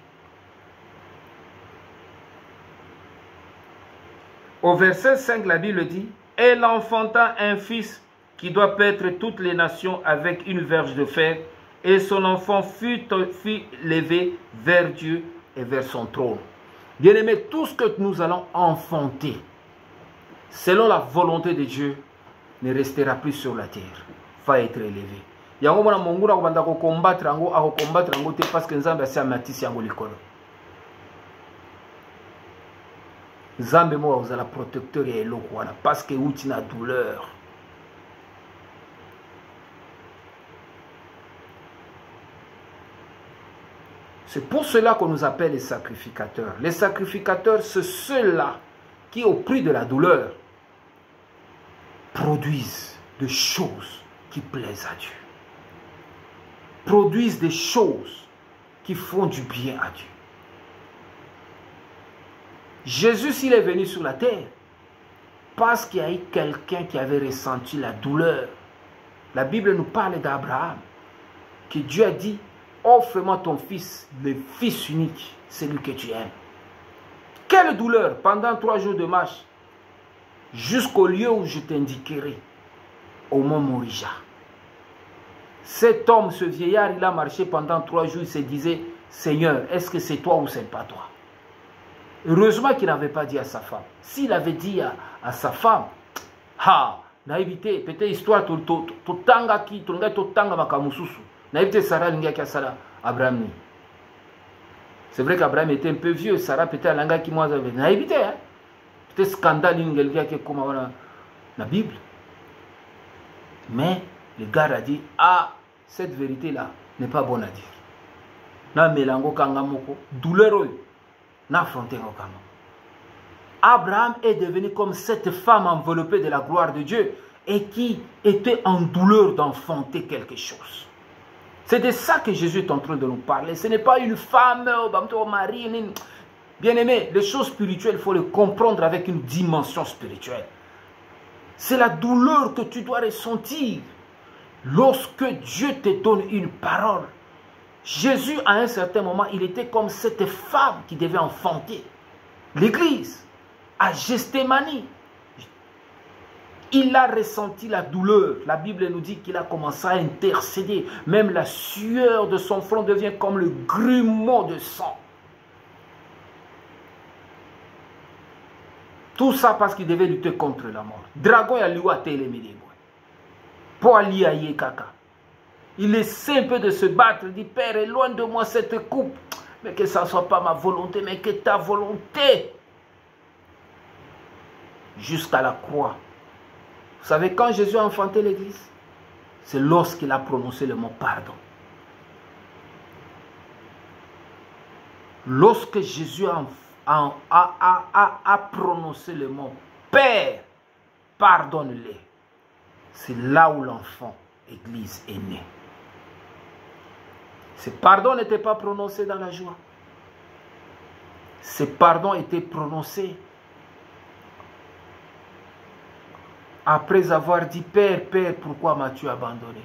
Au verset 5, la Bible dit, « Elle enfanta un fils qui doit paître toutes les nations avec une verge de fer, et son enfant fut levé vers Dieu et vers son trône. » Bien-aimés, tout ce que nous allons enfanter, selon la volonté de Dieu, ne restera plus sur la terre, va être élevé. Yango mona mongura ko banda ko combattre ango te parce que nzambe asi amatisi yango likolo. Nzambe mo vous la protecteur et eloko wana parce que uti na douleur. C'est pour cela qu'on nous appelle les sacrificateurs. Les sacrificateurs, c'est ceux-là qui, au prix de la douleur, produisent des choses qui plaisent à Dieu. Produisent des choses qui font du bien à Dieu. Jésus, s'il est venu sur la terre, parce qu'il y a eu quelqu'un qui avait ressenti la douleur. La Bible nous parle d'Abraham, que Dieu a dit, offre-moi ton fils, le fils unique, celui que tu aimes. Quelle douleur pendant 3 jours de marche, jusqu'au lieu où je t'indiquerai, au mont Morija. Cet homme, ce vieillard, il a marché pendant 3 jours, il se disait, Seigneur, est-ce que c'est toi ou c'est pas toi? Heureusement qu'il n'avait pas dit à sa femme. S'il avait dit à sa femme, n'a évité, peut-être histoire, totanga ki, totanga makamususu. N'a évité Sarah linga ki asala Abraham. C'est vrai qu'Abraham était un peu vieux, Sarah peut-être langa ki moi n'a évité, hein. Peut-être scandale linga ki comme la Bible. Mais le gars a dit, cette vérité-là n'est pas bonne à dire. Na melango kanga moko, douleur n'affronter au kanga. Abraham est devenu comme cette femme enveloppée de la gloire de Dieu et qui était en douleur d'enfanter quelque chose. C'est de ça que Jésus est en train de nous parler. Ce n'est pas une femme, Marie. Bien aimé, les choses spirituelles, il faut les comprendre avec une dimension spirituelle. C'est la douleur que tu dois ressentir lorsque Dieu te donne une parole. Jésus, à un certain moment, il était comme cette femme qui devait enfanter l'église à Gethsémani. Il a ressenti la douleur. La Bible nous dit qu'il a commencé à intercéder. Même la sueur de son front devient comme le grumeau de sang. Tout ça parce qu'il devait lutter contre la mort. Dragon a lui à télémédé. Pour aller kaka. Il essaie un peu de se battre. Il dit, Père, éloigne de moi cette coupe. Mais que ça ne soit pas ma volonté, mais que ta volonté. Jusqu'à la croix. Vous savez, quand Jésus a enfanté l'église, c'est lorsqu'il a prononcé le mot pardon. Lorsque Jésus a prononcé le mot Père, pardonne-les, c'est là où l'enfant église est né. Ce pardon n'était pas prononcé dans la joie. Ce pardon était prononcé après avoir dit, Père, Père, pourquoi m'as-tu abandonné?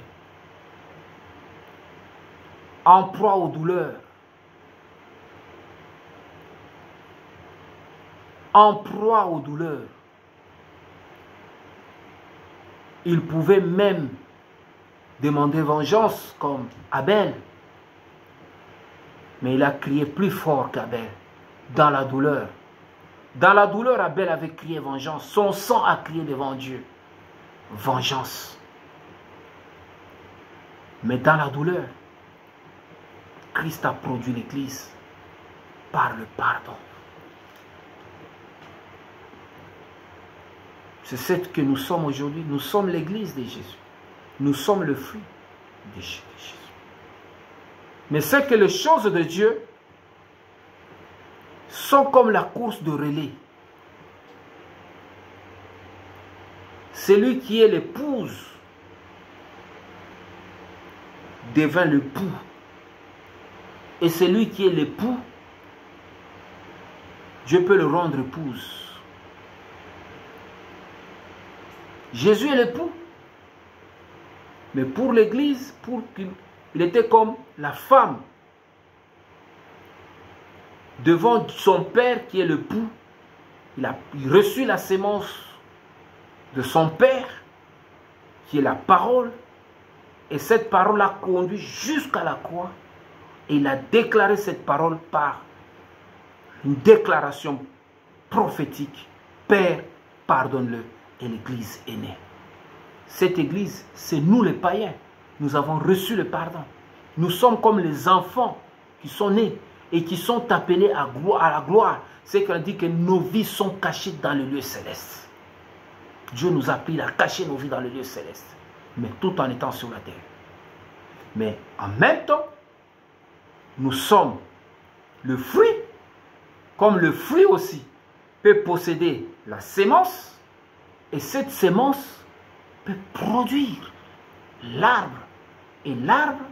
En proie aux douleurs. En proie aux douleurs. Il pouvait même demander vengeance comme Abel. Mais il a crié plus fort qu'Abel dans la douleur. Dans la douleur, Abel avait crié vengeance. Son sang a crié devant Dieu. Vengeance. Mais dans la douleur, Christ a produit l'Église par le pardon. C'est ce que nous sommes aujourd'hui. Nous sommes l'Église de Jésus. Nous sommes le fruit de Jésus. Mais c'est que les choses de Dieu sont comme la course de relais. Celui qui est l'épouse devint l'époux. Et celui qui est l'époux, Dieu peut le rendre épouse. Jésus est l'époux. Mais pour l'Église, il était comme la femme devant son père qui est l'époux. Il a reçu la sémence de son père qui est la parole. Et cette parole l'a conduit jusqu'à la croix. Et il a déclaré cette parole par une déclaration prophétique. Père, pardonne-le. Et l'Église est née. Cette Église, c'est nous les païens. Nous avons reçu le pardon. Nous sommes comme les enfants qui sont nés et qui sont appelés à la gloire. C'est qu'on dit que nos vies sont cachées dans le lieu céleste. Dieu nous a appris à cacher nos vies dans le lieu céleste. Mais tout en étant sur la terre. Mais en même temps, nous sommes le fruit, comme le fruit aussi peut posséder la sémence. Et cette sémence peut produire l'arbre. Et l'arbre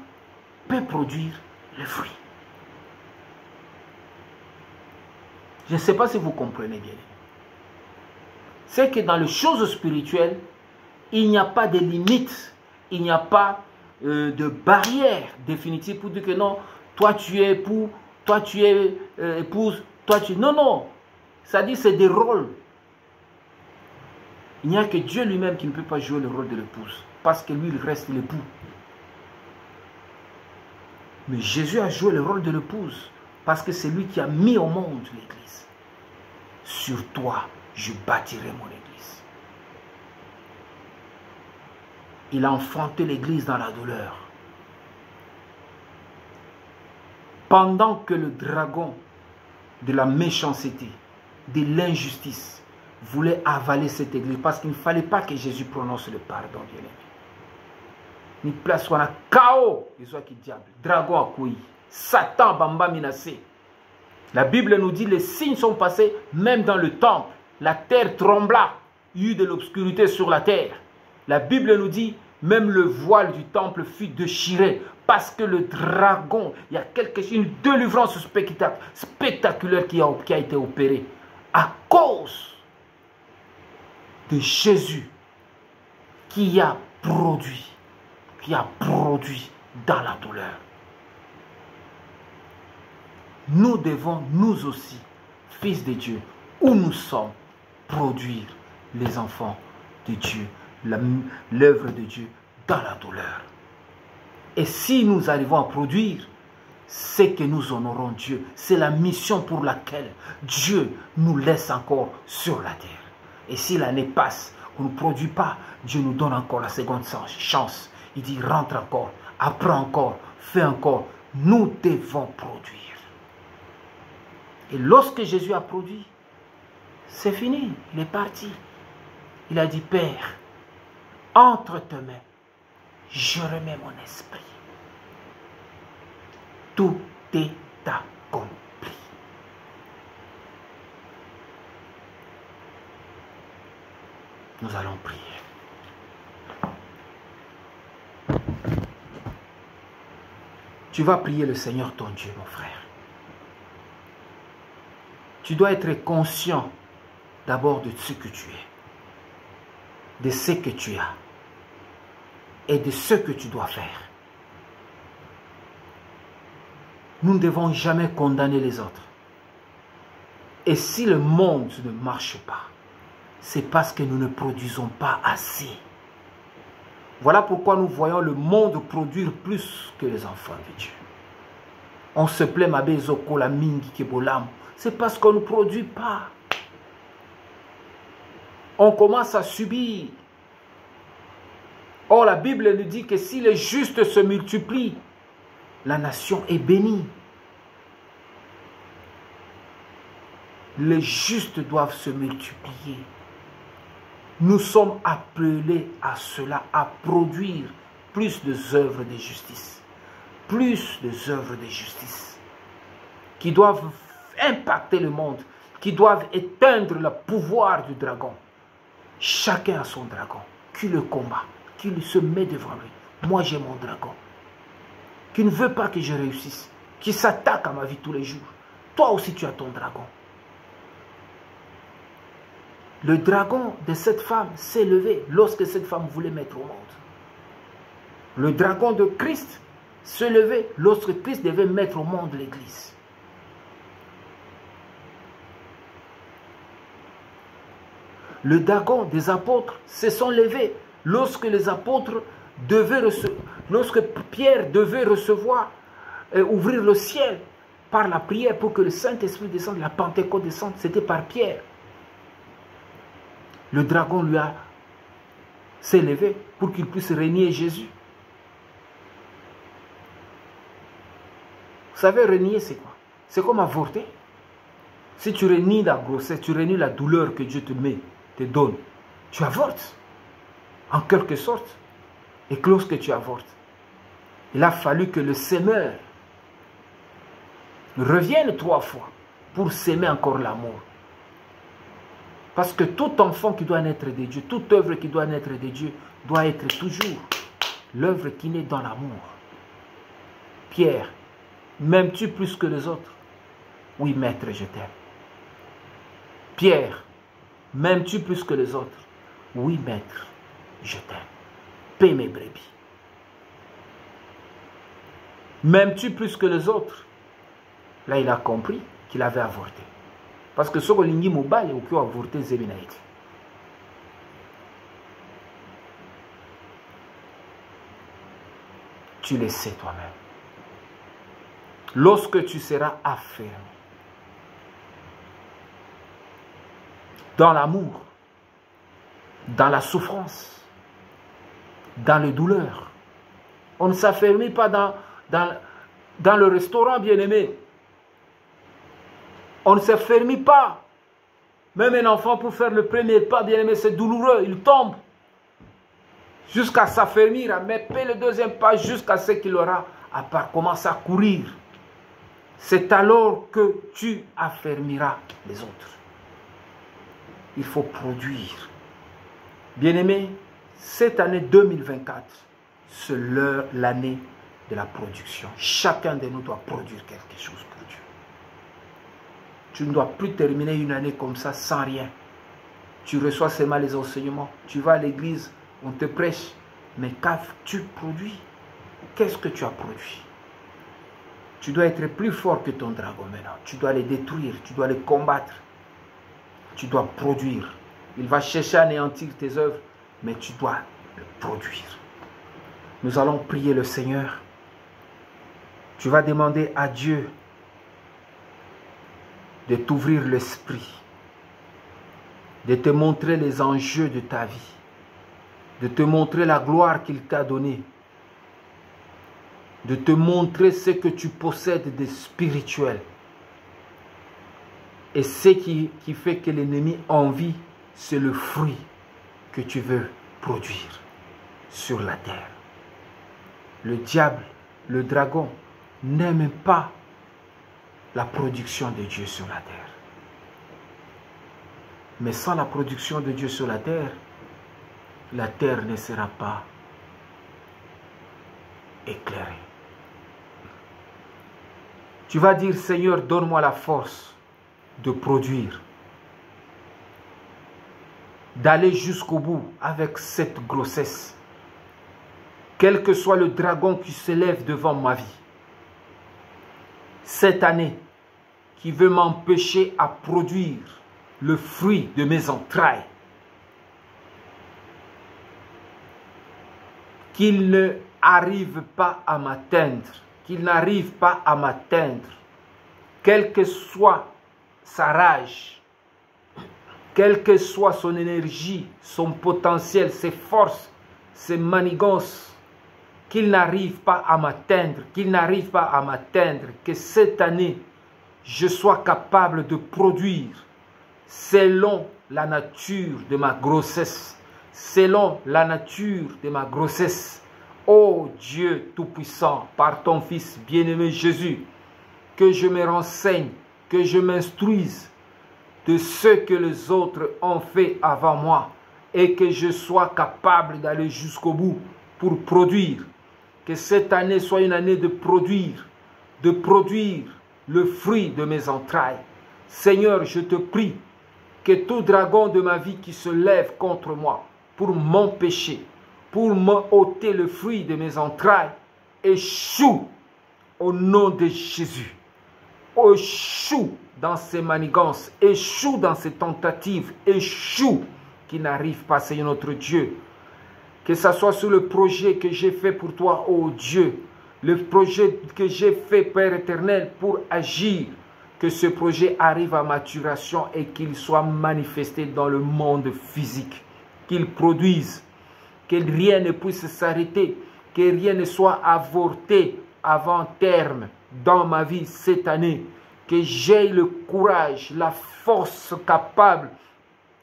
peut produire le fruit. Je ne sais pas si vous comprenez bien. C'est que dans les choses spirituelles, il n'y a pas de limite. Il n'y a pas de barrière définitive pour dire que non, toi tu es époux, toi tu es épouse, toi tu... Non, non. Ça dit c'est des rôles. Il n'y a que Dieu lui-même qui ne peut pas jouer le rôle de l'épouse. Parce que lui, il reste l'époux. Mais Jésus a joué le rôle de l'épouse. Parce que c'est lui qui a mis au monde l'Église. Sur toi, je bâtirai mon Église. Il a enfanté l'Église dans la douleur. Pendant que le dragon de la méchanceté, de l'injustice, voulait avaler cette église parce qu'il ne fallait pas que Jésus prononce le pardon, bien aimé. Ni place soit un chaos, les qui diable, dragon à couille, Satan bamba menacé. La Bible nous dit les signes sont passés même dans le temple. la terre trembla, il y eut de l'obscurité sur la terre. La Bible nous dit, même le voile du temple fut déchiré parce que le dragon, il y a une délivrance spectaculaire qui a été opérée à cause de Jésus qui a produit dans la douleur. Nous devons, nous aussi, fils de Dieu, où nous sommes, produire les enfants de Dieu, l'œuvre de Dieu dans la douleur. Et si nous arrivons à produire, c'est que nous honorons Dieu. C'est la mission pour laquelle Dieu nous laisse encore sur la terre. Et si l'année passe, on ne produit pas, Dieu nous donne encore la seconde chance. Il dit, rentre encore, apprends encore, fais encore. Nous devons produire. Et lorsque Jésus a produit, c'est fini, il est parti. Il a dit, Père, entre tes mains, je remets mon esprit. Tout est accompli. Nous allons prier. Tu vas prier le Seigneur ton Dieu, mon frère. Tu dois être conscient d'abord de ce que tu es, de ce que tu as et de ce que tu dois faire. Nous ne devons jamais condamner les autres. Et si le monde ne marche pas, c'est parce que nous ne produisons pas assez. Voilà pourquoi nous voyons le monde produire plus que les enfants de Dieu. On se plaint, Mabezoko, la mingi, kebolam. C'est parce qu'on ne produit pas. On commence à subir. Or, la Bible nous dit que si les justes se multiplient, la nation est bénie. Les justes doivent se multiplier. Nous sommes appelés à cela, à produire plus d'œuvres de justice. Plus d'œuvres de justice qui doivent impacter le monde, qui doivent éteindre le pouvoir du dragon. Chacun a son dragon, qui le combat, qui se met devant lui. Moi j'ai mon dragon, qui ne veut pas que je réussisse, qui s'attaque à ma vie tous les jours. Toi aussi tu as ton dragon. Le dragon de cette femme s'est levé lorsque cette femme voulait mettre au monde. Le dragon de Christ s'est levé lorsque Christ devait mettre au monde l'Église. Le dragon des apôtres se sont levés lorsque les apôtres devaient recevoir, lorsque Pierre devait recevoir et ouvrir le ciel par la prière pour que le Saint-Esprit descende, la Pentecôte descende, c'était par Pierre. Le dragon lui a s'est levé pour qu'il puisse régner Jésus. Vous savez, régner c'est quoi? C'est comme avorter. Si tu renies la grossesse, tu renies la douleur que Dieu te donne, tu avortes, en quelque sorte. Et que lorsque tu avortes, il a fallu que le semeur revienne 3 fois pour s'aimer encore l'amour. Parce que tout enfant qui doit naître de Dieu, toute œuvre qui doit naître de Dieu, doit être toujours l'œuvre qui naît dans l'amour. Pierre, m'aimes-tu plus que les autres? Oui, maître, je t'aime. Pierre, m'aimes-tu plus que les autres? Oui, maître, je t'aime. Paie mes brebis. M'aimes-tu plus que les autres? Là, il a compris qu'il avait avorté. Parce que ce que l'ingé mobile ou qui a avorté Zébinaïti. Tu le sais toi-même. Lorsque tu seras affermi dans l'amour, dans la souffrance, dans les douleurs, on ne s'affermit pas dans le restaurant bien-aimé. On ne s'affermit pas. Même un enfant pour faire le premier pas, bien-aimé, c'est douloureux, il tombe. Jusqu'à s'affermir, à mettre le deuxième pas, jusqu'à ce qu'il aura commencé à courir. C'est alors que tu affermiras les autres. il faut produire. Bien-aimés, cette année 2024, c'est l'année de la production. Chacun de nous doit produire quelque chose pour Dieu. Tu ne dois plus terminer une année comme ça sans rien. Tu reçois seulement les enseignements. Tu vas à l'église, on te prêche. Mais qu'as-tu produit? Qu'est-ce que tu as produit? Tu dois être plus fort que ton dragon maintenant. Tu dois les détruire, tu dois les combattre. Tu dois produire. Il va chercher à anéantir tes œuvres, mais tu dois le produire. Nous allons prier le Seigneur. Tu vas demander à Dieu de t'ouvrir l'esprit, de te montrer les enjeux de ta vie, de te montrer la gloire qu'il t'a donnée, de te montrer ce que tu possèdes de spirituel. Et ce qui fait que l'ennemi envie, c'est le fruit que tu veux produire sur la terre. Le diable, le dragon, n'aime pas la production de Dieu sur la terre. Mais sans la production de Dieu sur la terre ne sera pas éclairée. Tu vas dire, Seigneur, donne-moi la force de produire, d'aller jusqu'au bout avec cette grossesse, quel que soit le dragon qui se lève devant ma vie. Cette année, qui veut m'empêcher à produire le fruit de mes entrailles, qu'il ne arrive pas à m'atteindre, qu'il n'arrive pas à m'atteindre, quelle que soit sa rage, quelle que soit son énergie, son potentiel, ses forces, ses manigances, qu'il n'arrive pas à m'atteindre, qu'il n'arrive pas à m'atteindre, que cette année, je sois capable de produire selon la nature de ma grossesse, selon la nature de ma grossesse. Ô Dieu Tout-Puissant, par ton Fils bien-aimé Jésus, que je me renseigne, que je m'instruise de ce que les autres ont fait avant moi et que je sois capable d'aller jusqu'au bout pour produire. Que cette année soit une année de produire le fruit de mes entrailles. Seigneur, je te prie que tout dragon de ma vie qui se lève contre moi pour m'empêcher, pour m'ôter le fruit de mes entrailles, échoue au nom de Jésus. Échoue dans ses manigances, échoue dans ses tentatives, échoue, qui n'arrive pas, Seigneur notre Dieu. Que ce soit sur le projet que j'ai fait pour toi, ô Dieu, le projet que j'ai fait, Père éternel, pour agir, que ce projet arrive à maturation et qu'il soit manifesté dans le monde physique, qu'il produise, que rien ne puisse s'arrêter, que rien ne soit avorté avant terme dans ma vie cette année, que j'aie le courage, la force capable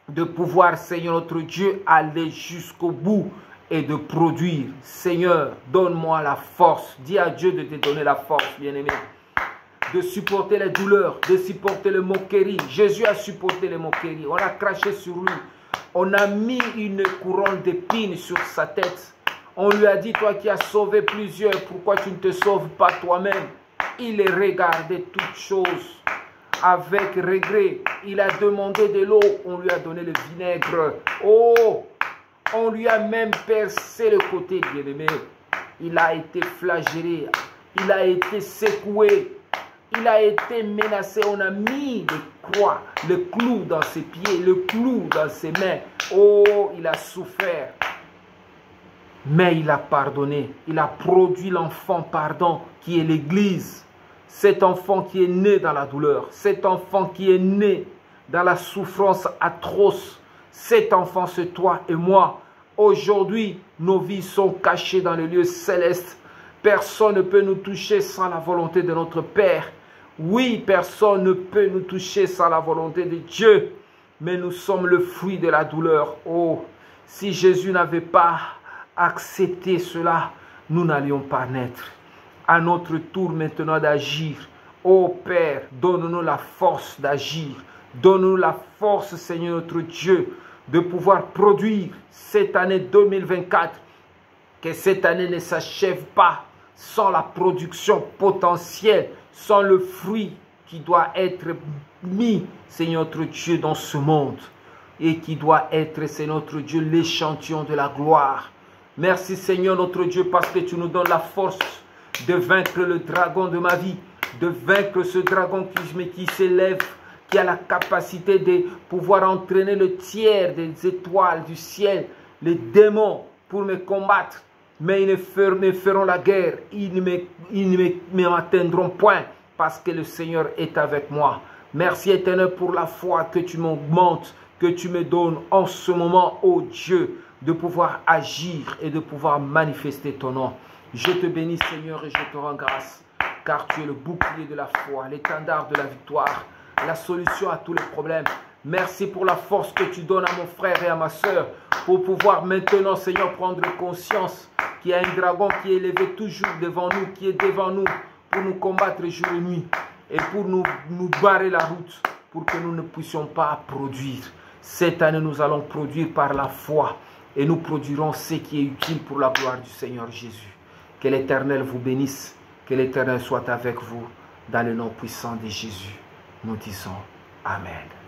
de pouvoir, Seigneur notre Dieu, aller jusqu'au bout et de produire. Seigneur, donne-moi la force. Dis à Dieu de te donner la force, bien-aimé. De supporter les douleurs, de supporter les moqueries. Jésus a supporté les moqueries. On a craché sur lui. On a mis une couronne d'épines sur sa tête. On lui a dit, toi qui as sauvé plusieurs, pourquoi tu ne te sauves pas toi-même? Il a regardé toutes choses avec regret. Il a demandé de l'eau, on lui a donné le vinaigre. Oh! On lui a même percé le côté, bien-aimé. Il a été flagellé. Il a été secoué. Il a été menacé. On a mis le croix, le clou dans ses pieds, le clou dans ses mains. Oh, il a souffert. Mais il a pardonné. Il a produit l'enfant pardon qui est l'Église. Cet enfant qui est né dans la douleur. Cet enfant qui est né dans la souffrance atroce. Cet enfant, c'est toi et moi. Aujourd'hui, nos vies sont cachées dans le lieu céleste. Personne ne peut nous toucher sans la volonté de notre Père. Oui, personne ne peut nous toucher sans la volonté de Dieu. Mais nous sommes le fruit de la douleur. Oh, si Jésus n'avait pas accepté cela, nous n'allions pas naître. À notre tour maintenant d'agir. Oh Père, donne-nous la force d'agir. Donne-nous la force, Seigneur notre Dieu, de pouvoir produire cette année 2024. Que cette année ne s'achève pas sans la production potentielle, sans le fruit qui doit être mis, Seigneur notre Dieu, dans ce monde. Et qui doit être, Seigneur notre Dieu, l'échantillon de la gloire. Merci, Seigneur notre Dieu, parce que tu nous donnes la force de vaincre le dragon de ma vie, de vaincre ce dragon qui s'élève, qui a la capacité de pouvoir entraîner le tiers des étoiles du ciel, les démons, pour me combattre. Mais ils me feront la guerre, ils ne m'atteindront point, parce que le Seigneur est avec moi. Merci, Éternel, pour la foi que tu m'augmentes, que tu me donnes en ce moment, ô Dieu, de pouvoir agir et de pouvoir manifester ton nom. Je te bénis, Seigneur, et je te rends grâce, car tu es le bouclier de la foi, l'étendard de la victoire, la solution à tous les problèmes. Merci pour la force que tu donnes à mon frère et à ma soeur, pour pouvoir maintenant, Seigneur, prendre conscience qu'il y a un dragon qui est élevé toujours devant nous, qui est devant nous, pour nous combattre jour et nuit, et pour nous barrer la route, pour que nous ne puissions pas produire. Cette année, nous allons produire par la foi, et nous produirons ce qui est utile pour la gloire du Seigneur Jésus. Que l'Éternel vous bénisse, que l'Éternel soit avec vous, dans le nom puissant de Jésus. Nous disons Amen.